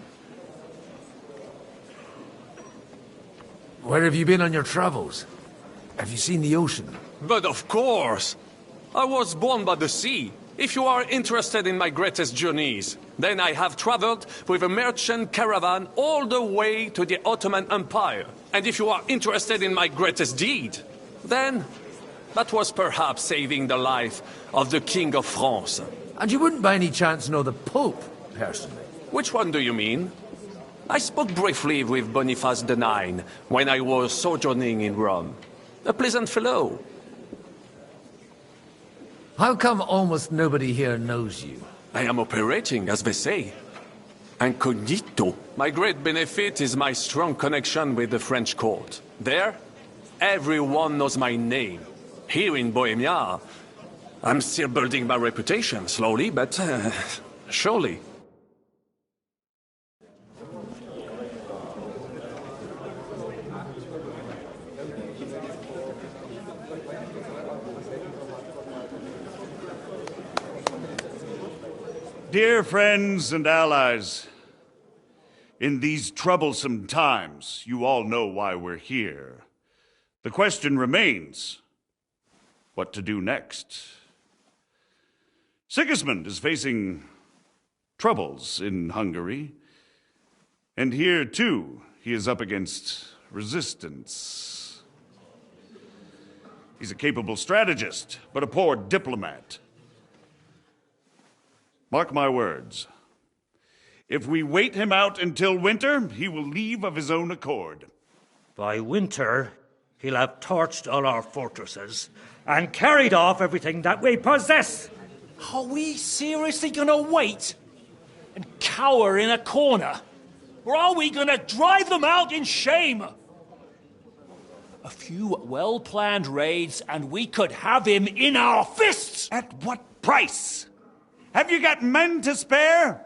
Where have you been on your travels? Have you seen the ocean? But of course! I was born by the sea. If you are interested in my greatest journeys, then I have traveled with a merchant caravan all the way to the Ottoman Empire. And if you are interested in my greatest deed, then that was perhaps saving the life of the King of France. And you wouldn't by any chance know the Pope, personally? Which one do you mean? I spoke briefly with Boniface IX when I was sojourning in Rome. A pleasant fellow. How come almost nobody here knows you? I am operating, as they say. Incognito. My great benefit is my strong connection with the French court. There, everyone knows my name. Here in Bohemia, I'm still building my reputation, slowly, but surely. Dear friends and allies, in these troublesome times, you all know why we're here. The question remains, what to do next? Sigismund is facing troubles in Hungary, and here, too, he is up against resistance. He's a capable strategist, but a poor diplomat. Mark my words. If we wait him out until winter, he will leave of his own accord. By winter, he'll have torched all our fortresses and carried off everything that we possess. Are we seriously gonna wait and cower in a corner? Or are we gonna drive them out in shame? A few well-planned raids and we could have him in our fists! At what price? Have you got men to spare?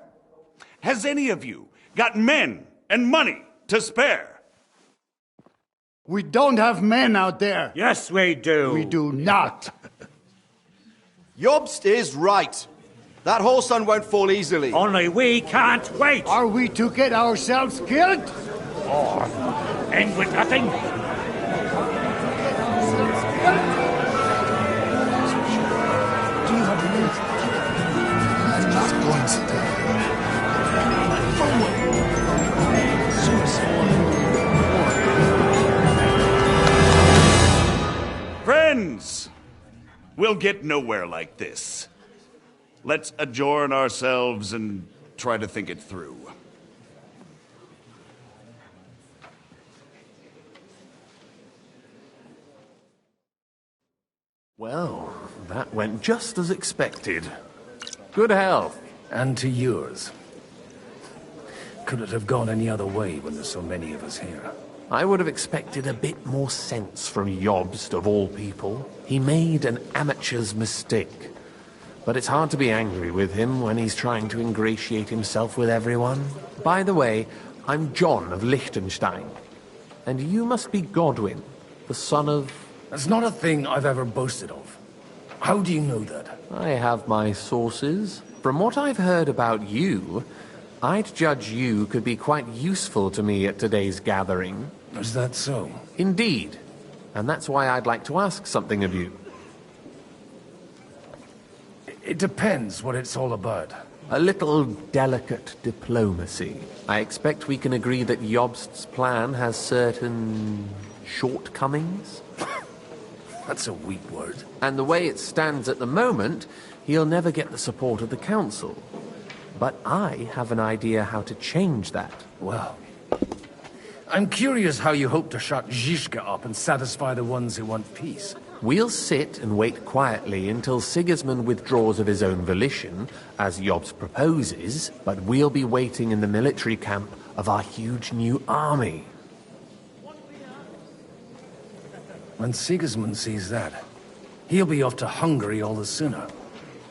Has any of you got men and money to spare? We don't have men out there. Yes, we do. We do not. Jobst is right. That whole sun won't fall easily. Only we can't wait. Are we to get ourselves killed? Or end with nothing? Friends, we'll get nowhere like this. Let's adjourn ourselves and try to think it through. Well, that went just as expected. Good health. And to yours. Could it have gone any other way when there's so many of us here? I would have expected a bit more sense from Jobst, of all people. He made an amateur's mistake. But it's hard to be angry with him when he's trying to ingratiate himself with everyone. By the way, I'm John of Liechtenstein. And you must be Godwin, the son of... That's not a thing I've ever boasted of. How do you know that? I have my sources. From what I've heard about you, I'd judge you could be quite useful to me at today's gathering. Is that so? Indeed. And that's why I'd like to ask something of you. It depends what it's all about. A little delicate diplomacy. I expect we can agree that Jobst's plan has certain shortcomings? That's a weak word. And the way it stands at the moment, he'll never get the support of the council. But I have an idea how to change that. Well, I'm curious how you hope to shut Zizka up and satisfy the ones who want peace. We'll sit and wait quietly until Sigismund withdraws of his own volition, as Jobst proposes, but we'll be waiting in the military camp of our huge new army. When Sigismund sees that, he'll be off to Hungary all the sooner.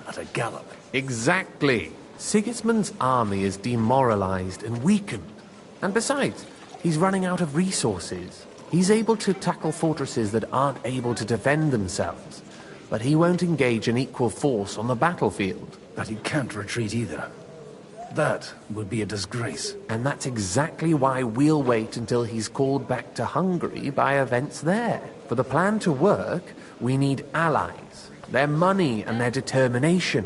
At a gallop. Exactly. Sigismund's army is demoralized and weakened. And besides, he's running out of resources. He's able to tackle fortresses that aren't able to defend themselves, but he won't engage an equal force on the battlefield. But he can't retreat either. That would be a disgrace. And that's exactly why we'll wait until he's called back to Hungary by events there. For the plan to work, we need allies, their money and their determination.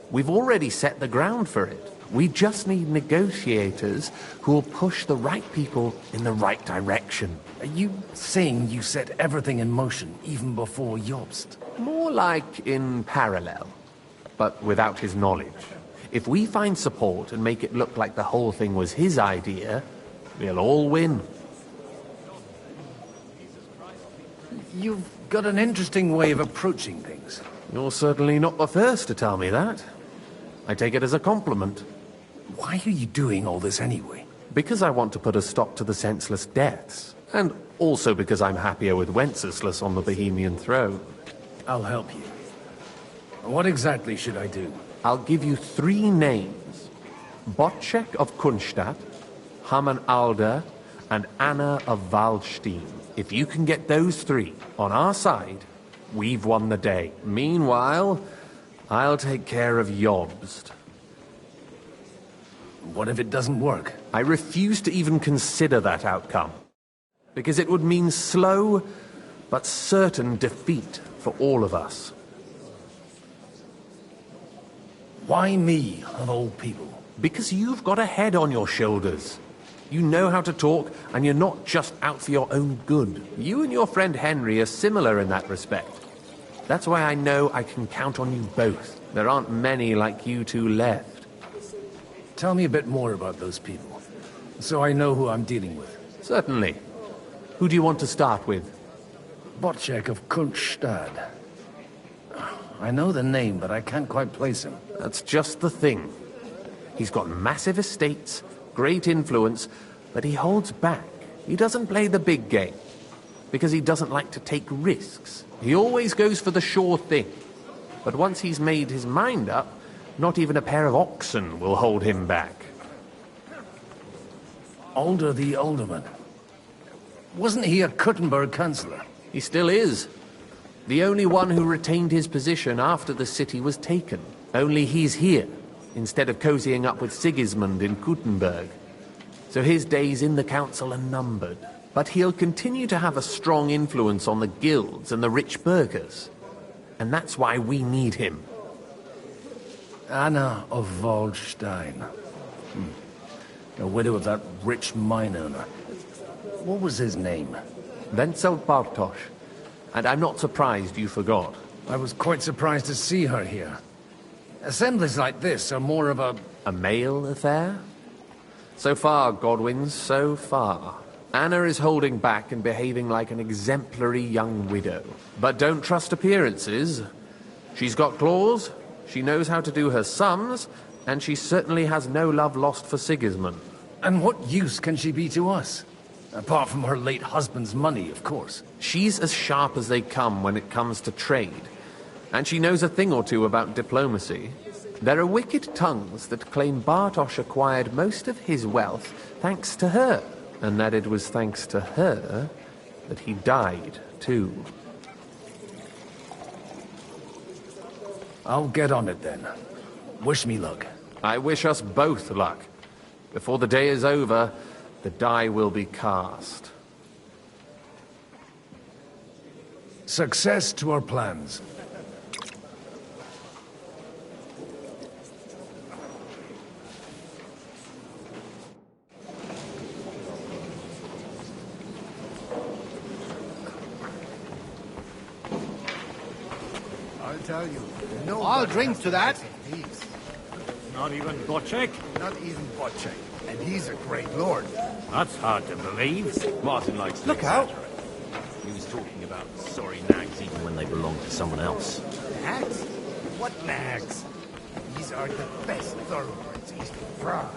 We've already set the ground for it. We just need negotiators who will push the right people in the right direction. Are you saying you set everything in motion even before Jobst? More like in parallel, but without his knowledge. If we find support and make it look like the whole thing was his idea, we'll all win. You've got an interesting way of approaching things. You're certainly not the first to tell me that. I take it as a compliment. Why are you doing all this anyway? Because I want to put a stop to the senseless deaths. And also because I'm happier with Wenceslas on the Bohemian throne. I'll help you. What exactly should I do? I'll give you 3 names. Botchek of Kunstadt, Haman Alder, and Anna of Waldstein. If you can get those 3 on our side, we've won the day. Meanwhile, I'll take care of Jobst. What if it doesn't work? I refuse to even consider that outcome. Because it would mean slow, but certain defeat for all of us. Why me, of all people? Because you've got a head on your shoulders. You know how to talk, and you're not just out for your own good. You and your friend Henry are similar in that respect. That's why I know I can count on you both. There aren't many like you two left. Tell me a bit more about those people, so I know who I'm dealing with. Certainly. Who do you want to start with? Botchek of Kunstadt. I know the name, but I can't quite place him. That's just the thing. He's got massive estates, great influence, but he holds back. He doesn't play the big game, because he doesn't like to take risks. He always goes for the sure thing. But once he's made his mind up, not even a pair of oxen will hold him back. Alder the Alderman. Wasn't he a Kuttenberg councillor? He still is. The only one who retained his position after the city was taken. Only he's here, instead of cozying up with Sigismund in Kuttenberg. So his days in the council are numbered. But he'll continue to have a strong influence on the guilds and the rich burghers. And that's why we need him. Anna of Waldstein. A widow of that rich mine owner. What was his name? Wenzel Bartosz. And I'm not surprised you forgot. I was quite surprised to see her here. Assemblies like this are more of a... A male affair? So far, Godwin, so far. Anna is holding back and behaving like an exemplary young widow. But don't trust appearances. She's got claws, she knows how to do her sums, and she certainly has no love lost for Sigismund. And what use can she be to us? Apart from her late husband's money, of course. She's as sharp as they come when it comes to trade. And she knows a thing or two about diplomacy. There are wicked tongues that claim Bartosz acquired most of his wealth thanks to her. And that it was thanks to her that he died, too. I'll get on it then. Wish me luck. I wish us both luck. Before the day is over, the die will be cast. Success to our plans. I'll tell you. No, I'll drink to that. Not even Bocek? Not even Bocek. And he's a great lord. That's hard to believe. Martin likes to Look out! He was talking about sorry nags even when they belong to someone else. Nags? What nags? These are the best thoroughbreds east of Prague.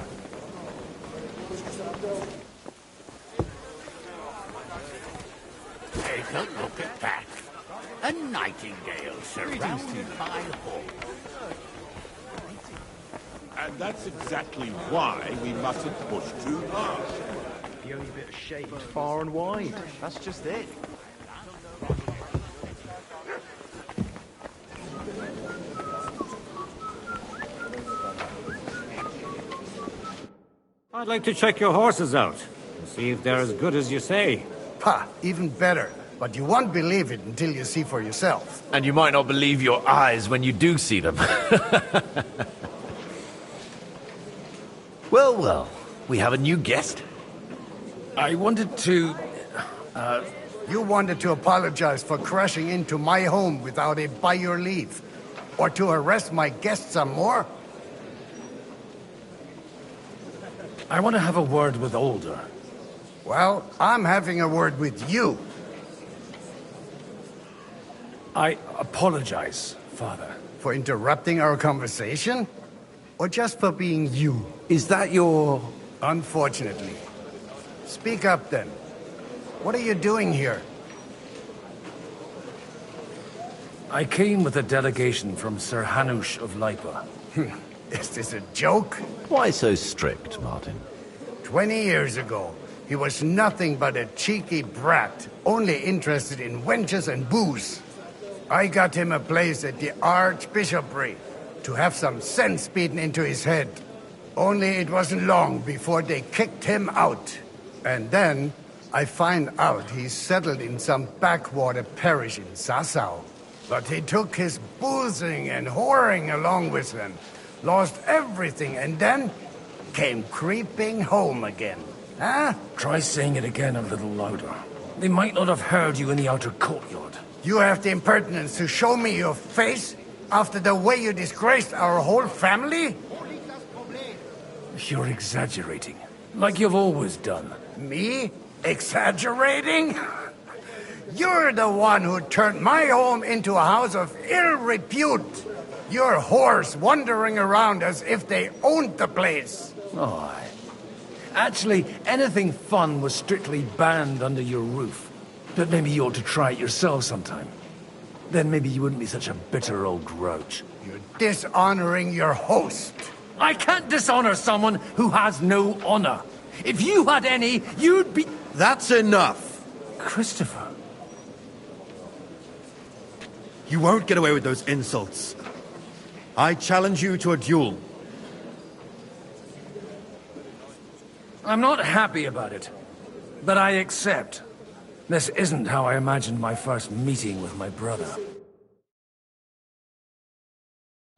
Take a look at that. A nightingale surrounded by hawks. And that's exactly why we mustn't push too hard. The only bit of shade far and wide. That's just it. I'd like to check your horses out and see if they're as good as you say. Ha! Even better. But you won't believe it until you see for yourself. And you might not believe your eyes when you do see them. Well, well, we have a new guest. I wanted to... You wanted to apologize for crashing into my home without it by your leave. Or to harass my guests some more? I want to have a word with Older. Well, I'm having a word with you. I apologize, Father. For interrupting our conversation? Or just for being you? Is that your... Unfortunately. Speak up then. What are you doing here? I came with a delegation from Sir Hanush of Lipa. Is this a joke? Why so strict, Martin? 20 years ago, he was nothing but a cheeky brat, only interested in wenches and booze. I got him a place at the Archbishopric to have some sense beaten into his head. Only it wasn't long before they kicked him out. And then I find out he's settled in some backwater parish in Sassau. But he took his boozing and whoring along with him, lost everything, and then came creeping home again. Huh? Try saying it again a little louder. They might not have heard you in the outer courtyard. You have the impertinence to show me your face after the way you disgraced our whole family? You're exaggerating, like you've always done. Me? Exaggerating? You're the one who turned my home into a house of ill repute. Your whores wandering around as if they owned the place. Oh, actually, anything fun was strictly banned under your roof. But maybe you ought to try it yourself sometime. Then maybe you wouldn't be such a bitter old grouch. You're dishonoring your host. I can't dishonor someone who has no honor. If you had any, you'd be... That's enough! Christopher. You won't get away with those insults. I challenge you to a duel. I'm not happy about it, but I accept. This isn't how I imagined my first meeting with my brother.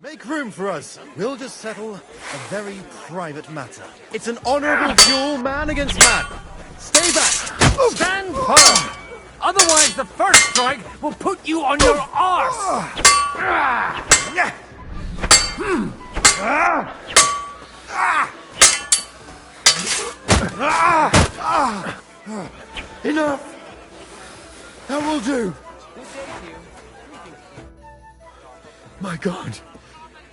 Make room for us. We'll just settle a very private matter. It's an honorable duel, man against man. Stay back. Stand firm. Otherwise, the first strike will put you on your arse. Enough. That will do. My God.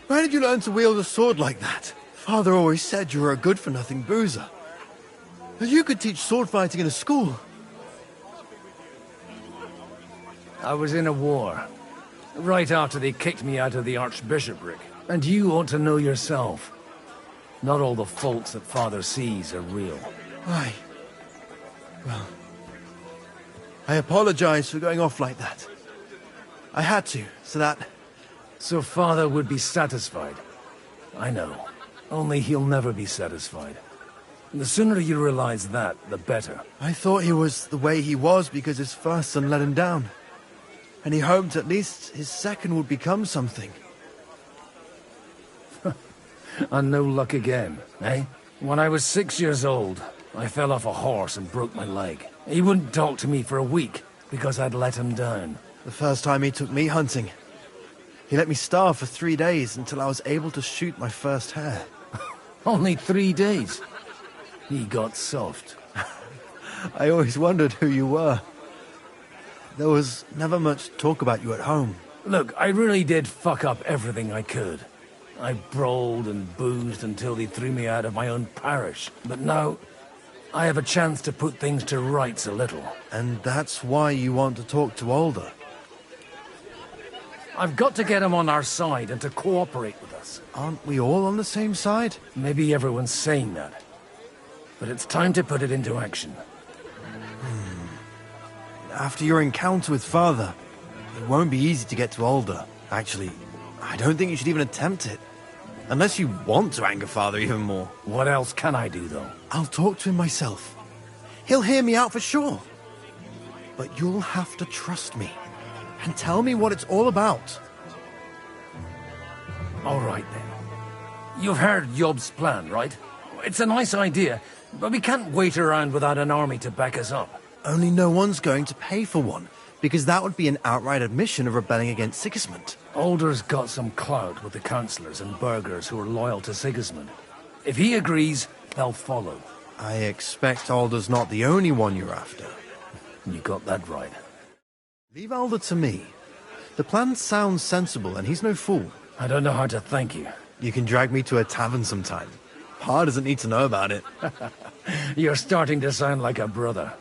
Where did you learn to wield a sword like that? Father always said you were a good-for-nothing boozer. That you could teach sword fighting in a school. I was in a war. Right after they kicked me out of the Archbishopric. And you ought to know yourself. Not all the faults that Father sees are real. Aye. Well, I apologize for going off like that. I had to, so that... So Father would be satisfied. I know. Only he'll never be satisfied. The sooner you realize that, the better. I thought he was the way he was because his first son let him down. And he hoped at least his second would become something. And no luck again, eh? When I was 6 years old, I fell off a horse and broke my leg. He wouldn't talk to me for a week because I'd let him down. The first time he took me hunting, he let me starve for 3 days until I was able to shoot my first hare. Only 3 days? He got soft. I always wondered who you were. There was never much talk about you at home. Look, I really did fuck up everything I could. I brawled and boozed until they threw me out of my own parish. But now, I have a chance to put things to rights a little. And that's why you want to talk to Alder? I've got to get him on our side and to cooperate with us. Aren't we all on the same side? Maybe everyone's saying that. But it's time to put it into action. After your encounter with Father, it won't be easy to get to Alder. Actually, I don't think you should even attempt it. Unless you want to anger Father even more. What else can I do, though? I'll talk to him myself. He'll hear me out for sure. But you'll have to trust me. And tell me what it's all about. All right, then. You've heard Yob's plan, right? It's a nice idea, but we can't wait around without an army to back us up. Only no one's going to pay for one, because that would be an outright admission of rebelling against Sigismund. Alder's got some clout with the councillors and burghers who are loyal to Sigismund. If he agrees, they'll follow. I expect Alder's not the only one you're after. You got that right. Leave Alder to me. The plan sounds sensible, and he's no fool. I don't know how to thank you. You can drag me to a tavern sometime. Pa doesn't need to know about it. You're starting to sound like a brother.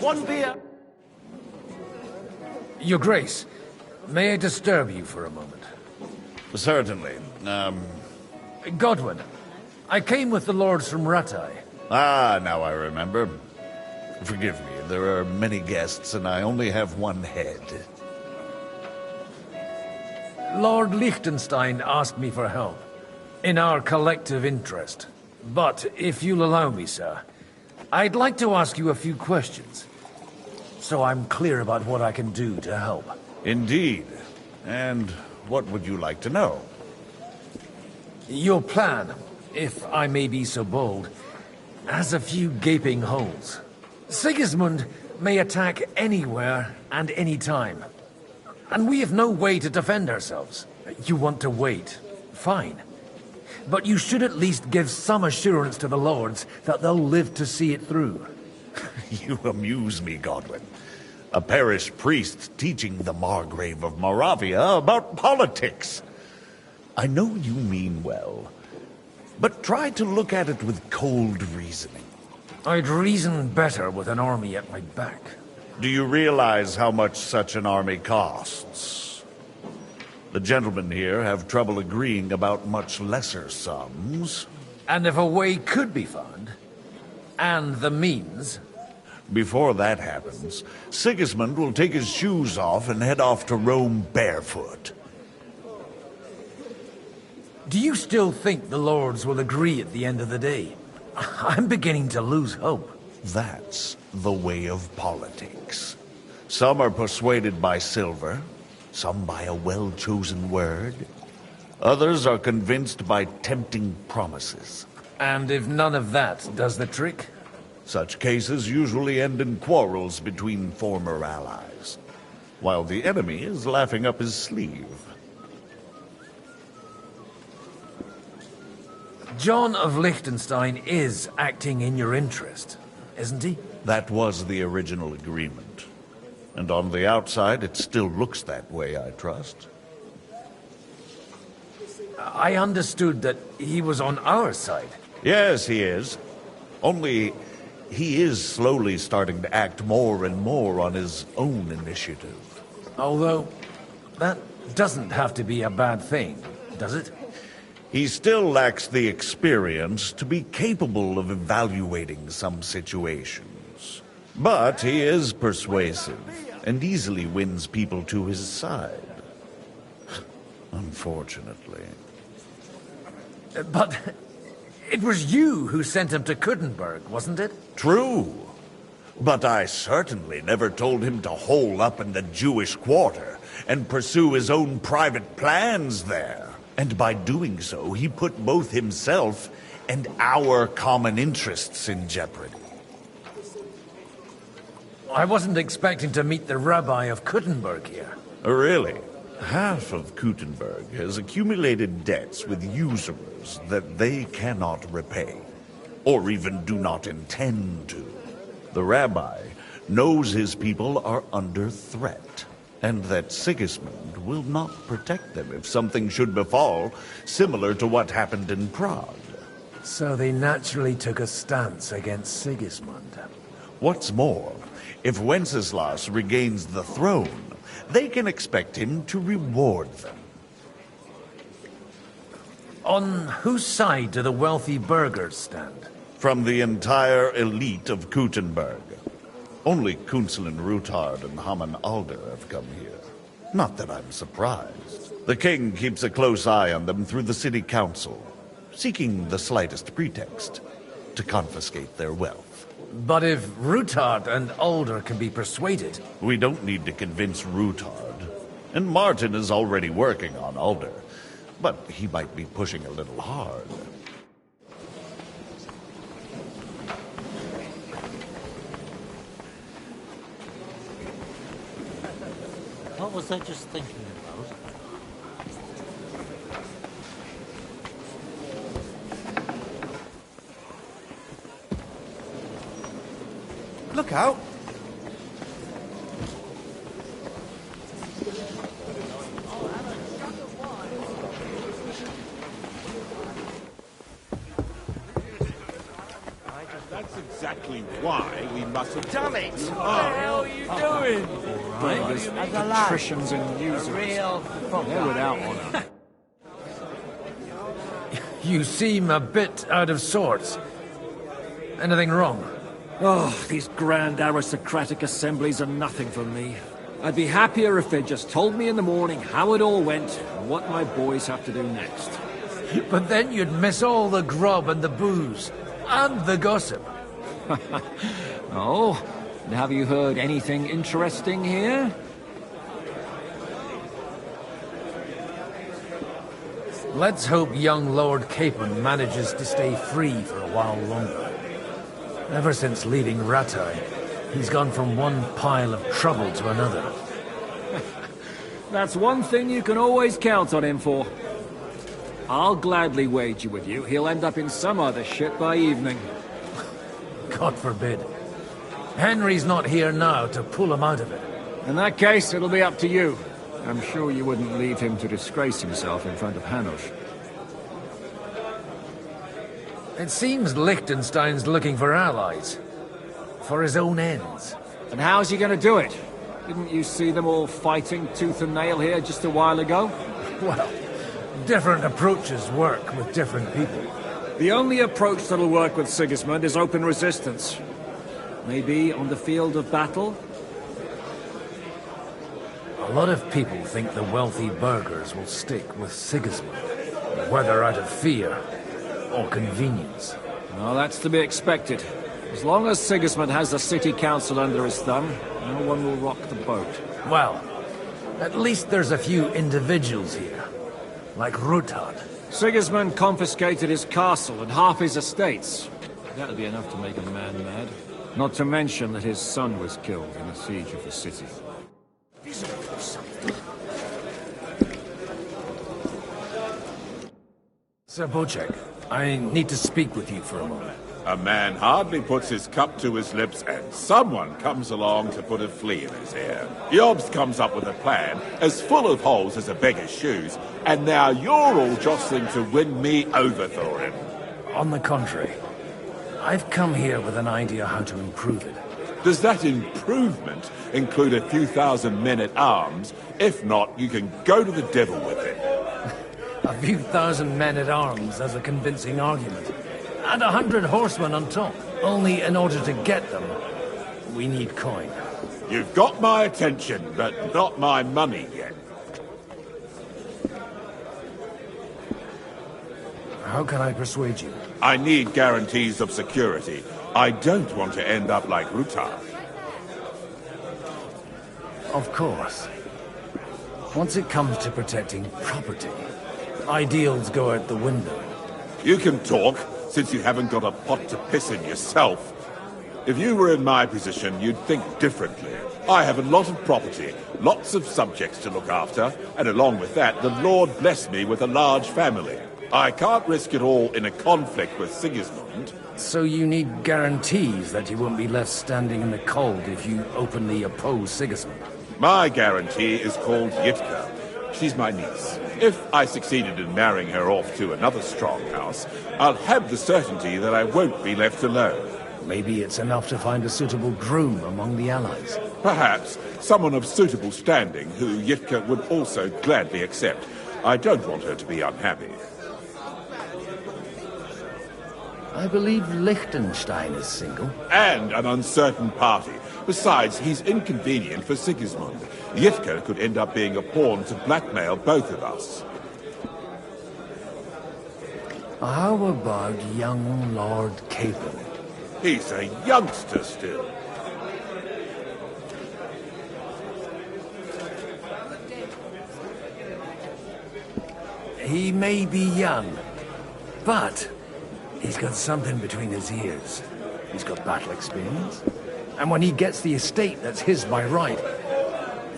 One beer. Your Grace, may I disturb you for a moment? Certainly. Godwin, I came with the lords from Rattay. Ah, now I remember. Forgive me, there are many guests, and I only have one head. Lord Liechtenstein asked me for help, in our collective interest. But, if you'll allow me, sir, I'd like to ask you a few questions, so I'm clear about what I can do to help. Indeed. And what would you like to know? Your plan, if I may be so bold, has a few gaping holes. Sigismund may attack anywhere and any time. And we have no way to defend ourselves. You want to wait. Fine. But you should at least give some assurance to the lords that they'll live to see it through. You amuse me, Godwin. A parish priest teaching the Margrave of Moravia about politics. I know you mean well, but try to look at it with cold reasoning. I'd reason better with an army at my back. Do you realize how much such an army costs? The gentlemen here have trouble agreeing about much lesser sums. And if a way could be found, and the means... Before that happens, Sigismund will take his shoes off and head off to Rome barefoot. Do you still think the lords will agree at the end of the day? I'm beginning to lose hope. That's the way of politics. Some are persuaded by silver, some by a well-chosen word. Others are convinced by tempting promises. And if none of that does the trick? Such cases usually end in quarrels between former allies, while the enemy is laughing up his sleeve. John of Liechtenstein is acting in your interest, isn't he? That was the original agreement. And on the outside, it still looks that way, I trust. I understood that he was on our side. Yes, he is. Only, he is slowly starting to act more and more on his own initiative. Although, that doesn't have to be a bad thing, does it? He still lacks the experience to be capable of evaluating some situations. But he is persuasive, and easily wins people to his side. Unfortunately. But it was you who sent him to Kuttenberg, wasn't it? True. But I certainly never told him to hole up in the Jewish quarter and pursue his own private plans there. And by doing so, he put both himself and our common interests in jeopardy. I wasn't expecting to meet the rabbi of Kuttenberg here. Really? Half of Kuttenberg has accumulated debts with usurers that they cannot repay, or even do not intend to. The rabbi knows his people are under threat, and that Sigismund will not protect them if something should befall, similar to what happened in Prague. So they naturally took a stance against Sigismund. What's more, if Wenceslas regains the throne, they can expect him to reward them. On whose side do the wealthy burghers stand? From the entire elite of Kuttenberg. Only Kunzelin Ruthard and Haman Alder have come here. Not that I'm surprised. The king keeps a close eye on them through the city council, seeking the slightest pretext to confiscate their wealth. But if Ruthard and Alder can be persuaded... We don't need to convince Ruthard. And Martin is already working on Alder. But he might be pushing a little hard. What was I just thinking about? Look out! That's exactly why we mustn't... Damn it! What the hell are you doing? Burgers, patricians and users. They're without honor. You seem a bit out of sorts. Anything wrong? Oh, these grand aristocratic assemblies are nothing for me. I'd be happier if they just told me in the morning how it all went and what my boys have to do next. But then you'd miss all the grub and the booze. And the gossip. Oh, and have you heard anything interesting here? Let's hope young Lord Capon manages to stay free for a while longer. Ever since leaving Rattay, he's gone from one pile of trouble to another. That's one thing you can always count on him for. I'll gladly wager with you he'll end up in some other shit by evening. God forbid. Henry's not here now to pull him out of it. In that case, it'll be up to you. I'm sure you wouldn't leave him to disgrace himself in front of Hanush. It seems Liechtenstein's looking for allies. For his own ends. And how's he gonna do it? Didn't you see them all fighting tooth and nail here just a while ago? Well, different approaches work with different people. The only approach that'll work with Sigismund is open resistance. Maybe on the field of battle? A lot of people think the wealthy burghers will stick with Sigismund, whether out of fear or convenience. Well, that's to be expected. As long as Sigismund has the city council under his thumb, no one will rock the boat. Well, at least there's a few individuals here, like Ruthard. Sigismund confiscated his castle and half his estates. That'll be enough to make a man mad. Not to mention that his son was killed in the siege of the city. Sir Bocek, I need to speak with you for a moment. A man hardly puts his cup to his lips and someone comes along to put a flea in his ear. Yobst comes up with a plan as full of holes as a beggar's shoes, and now you're all jostling to win me over for him. On the contrary, I've come here with an idea how to improve it. Does that improvement include a few thousand men-at-arms? If not, you can go to the devil with it. A few thousand men-at-arms as a convincing argument. And 100 horsemen on top. Only in order to get them, we need coin. You've got my attention, but not my money yet. How can I persuade you? I need guarantees of security. I don't want to end up like Rutar. Of course. Once it comes to protecting property, ideals go out the window. You can talk, since you haven't got a pot to piss in yourself. If you were in my position, you'd think differently. I have a lot of property, lots of subjects to look after, and along with that, the Lord blessed me with a large family. I can't risk it all in a conflict with Sigismund. So you need guarantees that you won't be left standing in the cold if you openly oppose Sigismund? My guarantee is called Yitka. She's my niece. If I succeeded in marrying her off to another strong house, I'll have the certainty that I won't be left alone. Maybe it's enough to find a suitable groom among the allies. Perhaps someone of suitable standing who Yitka would also gladly accept. I don't want her to be unhappy. I believe Liechtenstein is single. And an uncertain party. Besides, he's inconvenient for Sigismund. Yitka could end up being a pawn to blackmail both of us. How about young Lord Capon? He's a youngster still. He may be young, but he's got something between his ears. He's got battle experience. And when he gets the estate that's his by right,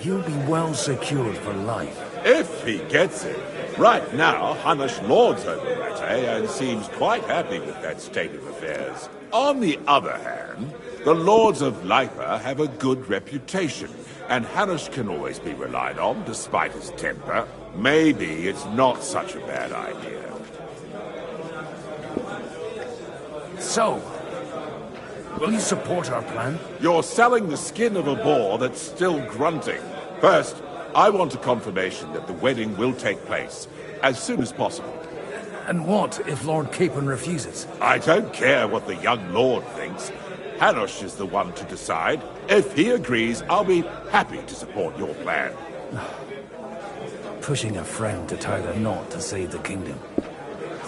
he'll be well secured for life. If he gets it. Right now, Hanush lords over Rete and seems quite happy with that state of affairs. On the other hand, the lords of Lipa have a good reputation, and Hanush can always be relied on despite his temper. Maybe it's not such a bad idea. So, will you support our plan? You're selling the skin of a boar that's still grunting. First, I want a confirmation that the wedding will take place as soon as possible. And what if Lord Capon refuses? I don't care what the young lord thinks. Hanush is the one to decide. If he agrees, I'll be happy to support your plan. Pushing a friend to tie the knot to save the kingdom.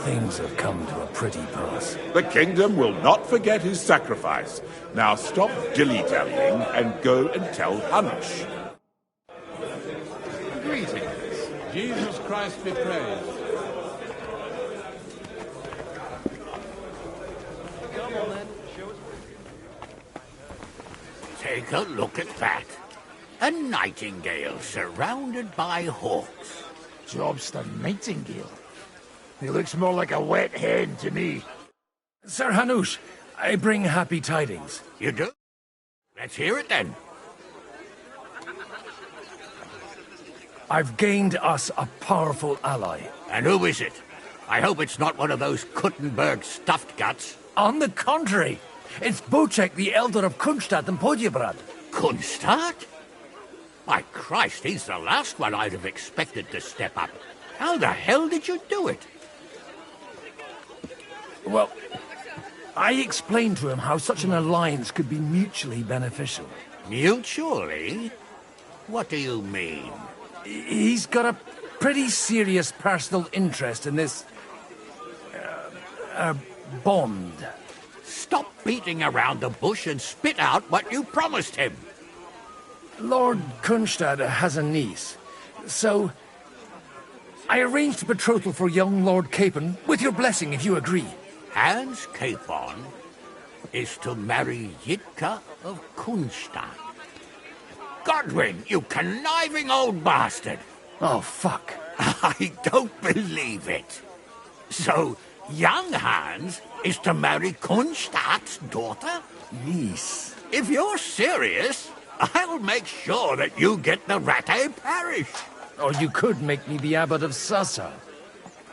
Things have come to a pretty pass. The kingdom will not forget his sacrifice. Now stop dilly-dallying and go and tell Hanush. Greetings. Jesus Christ be praised. Come on then, show us. Take a look at that. A nightingale surrounded by hawks. Job's the nightingale. He looks more like a wet hen to me. Sir Hanush, I bring happy tidings. You do? Let's hear it then. I've gained us a powerful ally. And who is it? I hope it's not one of those Kuttenberg stuffed guts. On the contrary, it's Bocek, the elder of Kunstadt and Podjebrad. Kunstadt? My Christ, he's the last one I'd have expected to step up. How the hell did you do it? Well, I explained to him how such an alliance could be mutually beneficial. Mutually? What do you mean? He's got a pretty serious personal interest in this... bond. Stop beating around the bush and spit out what you promised him. Lord Kunstad has a niece, so I arranged a betrothal for young Lord Capon, with your blessing if you agree. Hans Capon is to marry Yitka of Kunstadt. Godwin, you conniving old bastard! Oh, fuck. I don't believe it. So, Young Hans is to marry Kunstadt's daughter? Yes. If you're serious, I'll make sure that you get the Rattay parish. Or you could make me the abbot of Sassa.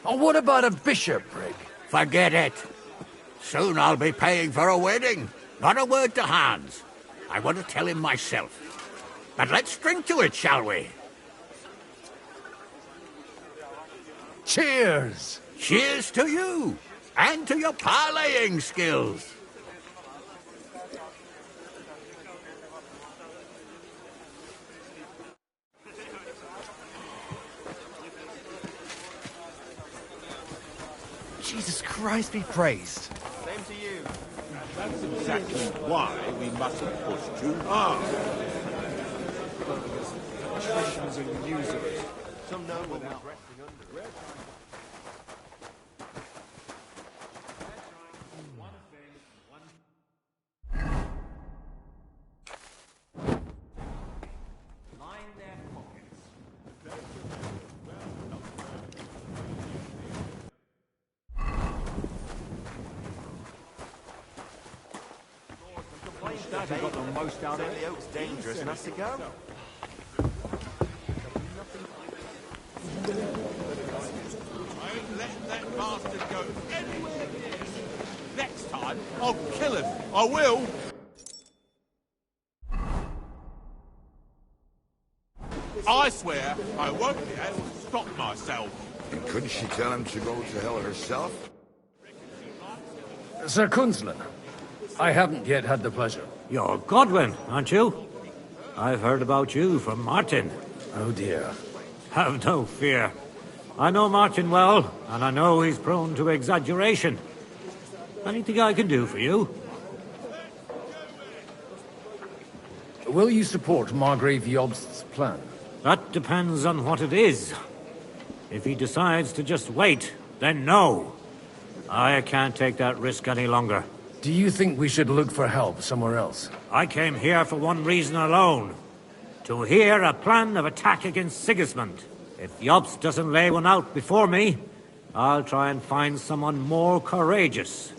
Or what about a bishopric? Forget it. Soon I'll be paying for a wedding. Not a word to Hans. I want to tell him myself. But let's drink to it, shall we? Cheers! Cheers to you, and to your parleying skills. Jesus Christ be praised. Same to you. That's exactly why we mustn't push too hard. Some know without resting under it. Dad got the most out of it. The oak's dangerous and has to go. I ain't letting that bastard go anywhere near us. Next time, I'll kill him. I will. I swear I won't be able to stop myself. And couldn't she tell him to go to hell herself? Sir Kunzlin, I haven't yet had the pleasure. You're Godwin, aren't you? I've heard about you from Martin. Oh dear. Have no fear. I know Martin well, and I know he's prone to exaggeration. Anything I can do for you? Will you support Margrave Jobst's plan? That depends on what it is. If he decides to just wait, then no. I can't take that risk any longer. Do you think we should look for help somewhere else? I came here for one reason alone. To hear a plan of attack against Sigismund. If Jobst doesn't lay one out before me, I'll try and find someone more courageous.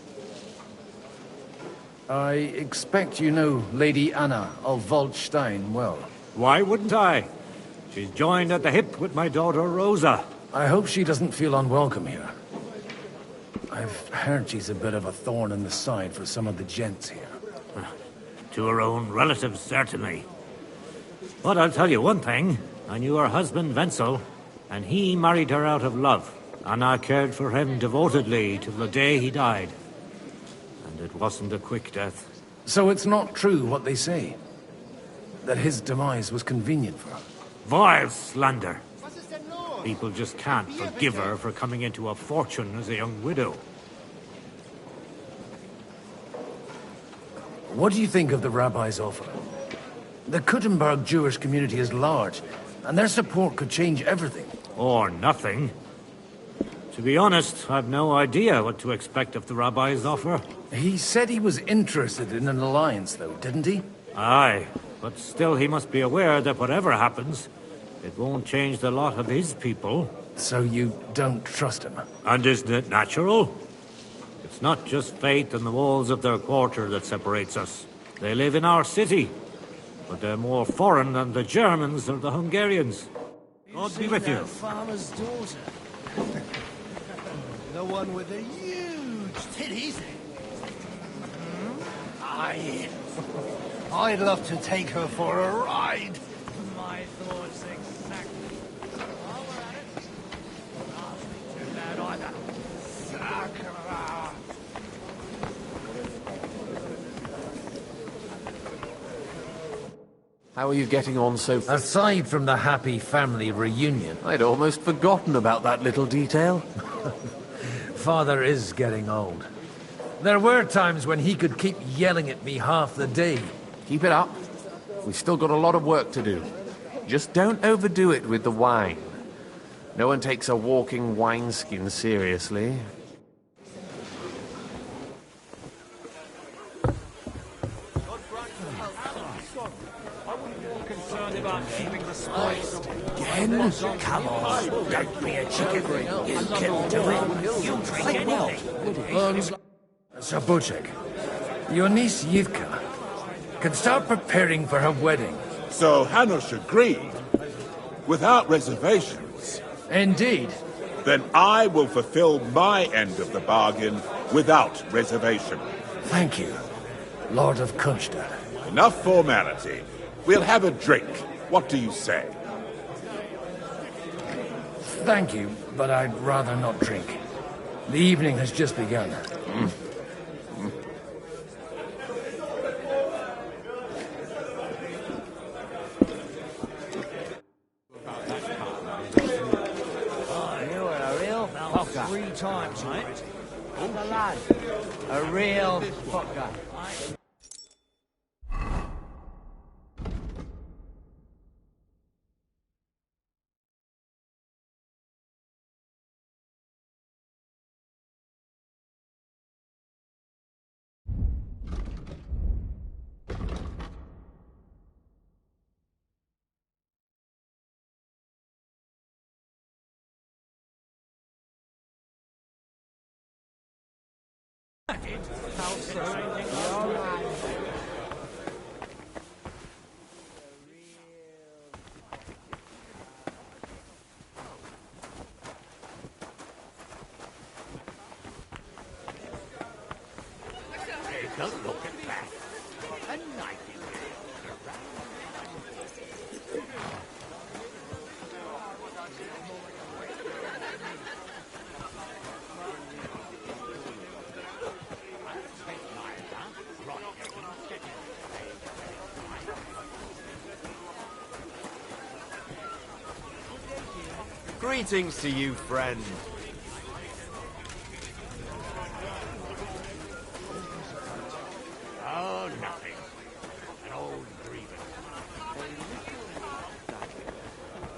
I expect you know Lady Anna of Waldstein well. Why wouldn't I? She's joined at the hip with my daughter Rosa. I hope she doesn't feel unwelcome here. I've heard she's a bit of a thorn in the side for some of the gents here. To her own relatives, certainly. But I'll tell you one thing. I knew her husband, Wenzel, and he married her out of love. And I cared for him devotedly till the day he died. And it wasn't a quick death. So it's not true what they say? That his demise was convenient for her? Vile slander. People just can't forgive her for coming into a fortune as a young widow. What do you think of the rabbi's offer? The Kuttenberg Jewish community is large, and their support could change everything. Or nothing. To be honest, I've no idea what to expect of the rabbi's offer. He said he was interested in an alliance, though, didn't he? Aye, but still he must be aware that whatever happens, it won't change the lot of his people. So you don't trust him? And isn't it natural? It's not just faith in the walls of their quarter that separates us. They live in our city, but they're more foreign than the Germans or the Hungarians. God be with you. Farmer's daughter. The one with the huge titties. I'd love to take her for a ride. My thoughts exactly. While we're at it, nothing too bad either. Sakura. How are you getting on so far? Aside from the happy family reunion... I'd almost forgotten about that little detail. Father is getting old. There were times when he could keep yelling at me half the day. Keep it up. We've still got a lot of work to do. Just don't overdo it with the wine. No one takes a walking wineskin seriously. I wouldn't be more concerned about Again? Come on, don't be a chicken. You can do it. You drink anything. Zabuchek, your niece Yivka can start preparing for her wedding. So Hanush agreed, without reservations. Indeed. Then I will fulfill my end of the bargain without reservation. Thank you, Lord of Kunstadt. Enough formality. We'll have a drink. What do you say? Thank you, but I'd rather not drink. The evening has just begun. Three times, mate. A lad. A real fucker. How so? Don't look at that. A nightingale. Greetings to you, friend. Oh, nothing. An old grievance.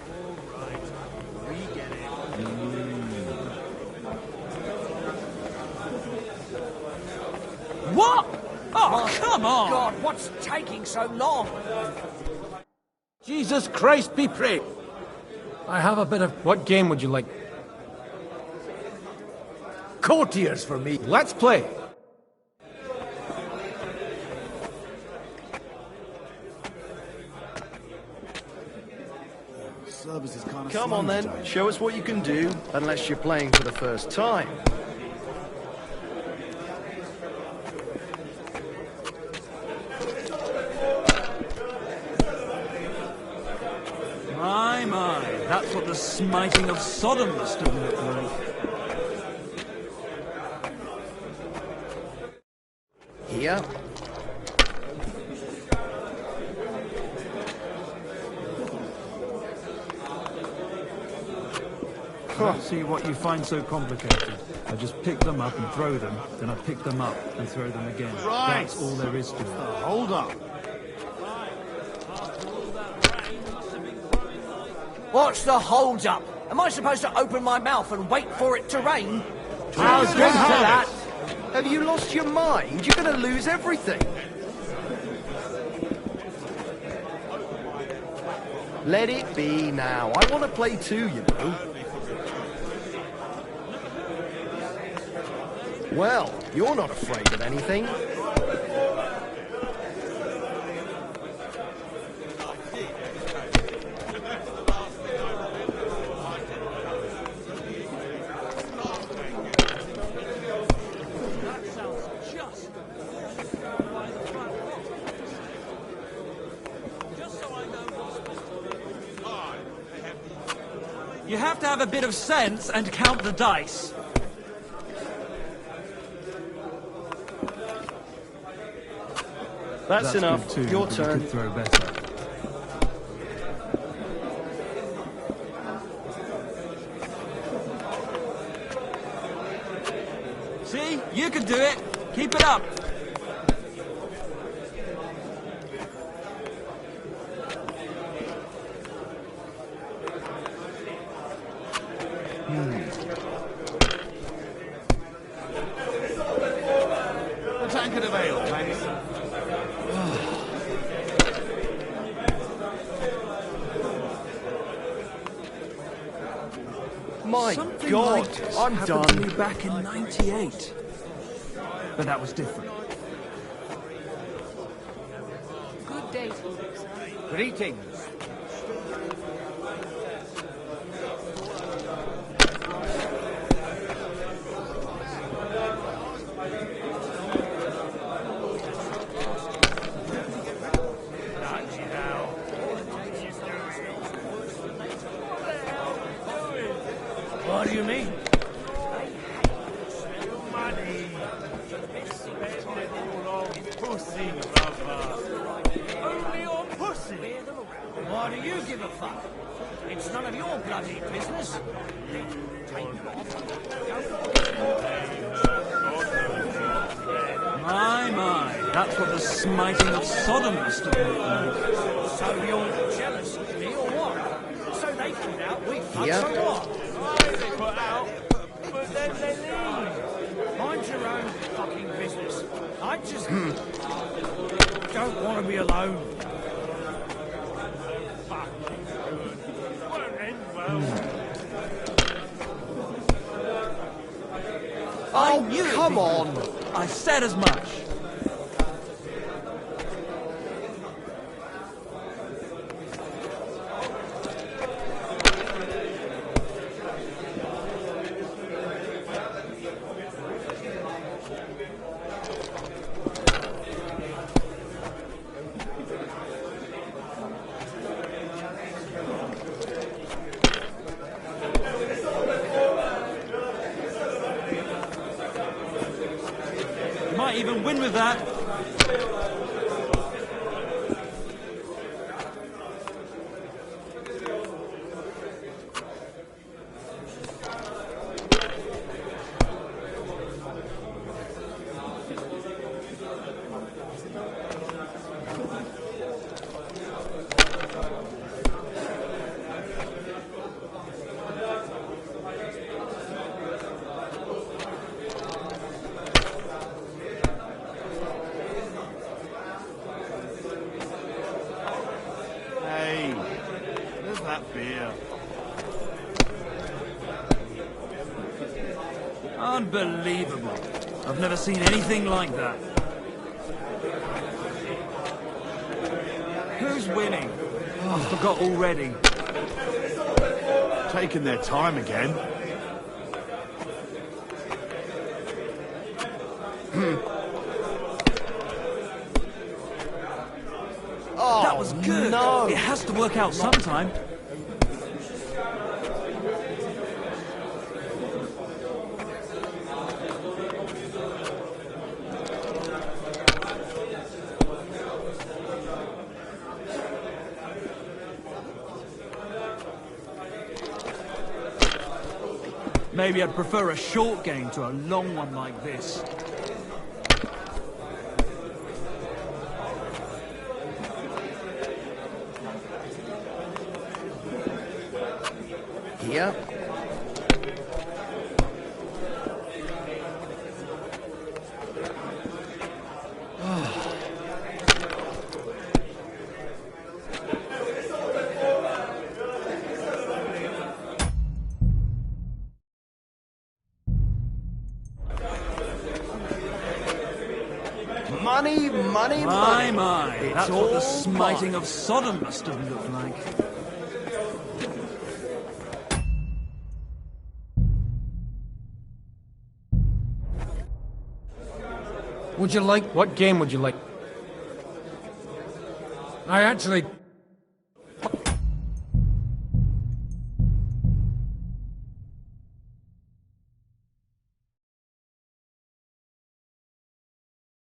All right, we get it. What? Oh, come on! God, what's taking so long? Jesus Christ be praised! I have a bit of... What game would you like? Courtiers for me. Let's play! Come on then, show us what you can do, unless you're playing for the first time. My, that's what the smiting of Sodom must have looked like. Here. See what you find so complicated. I just pick them up and throw them, then I pick them up and throw them again. Right. That's all there is to it. Hold on. What's the hold-up? Am I supposed to open my mouth and wait for it to rain? How's that? Have you lost your mind? You're going to lose everything. Let it be now. I want to play too, you know. Well, you're not afraid of anything. You have to have a bit of sense and count the dice. That's enough. Good too, Your but you turn. could throw better. See? You can do it. Keep it up. A tankard of ale, please. My Something God, like this I'm happened done. to me back in '98. But that was different. Good day. Greetings. What do you mean? Pussy, only on pussy. Why do you give a fuck? It's none of your bloody business. My, that's what the smiting of Sodom must have looked like. So you're jealous of me, or what? So they put out, we fuck, Yep. so what? They put out, but then they leave. Mind your own fucking business. I just don't want to be alone. Won't end well. Oh, come on! I said as much. Might even win with that. Hey, there's that beer. Unbelievable. I've never seen anything like that. Who's winning? Oh, I forgot already. Taking their time again. Oh, That was good. no! It has to work out sometime. Maybe I'd prefer a short game to a long one like this. Yep. Money, money, money. My, It's that's what all the smiting mine. of Sodom must have looked like. Would you like... What game would you like? I actually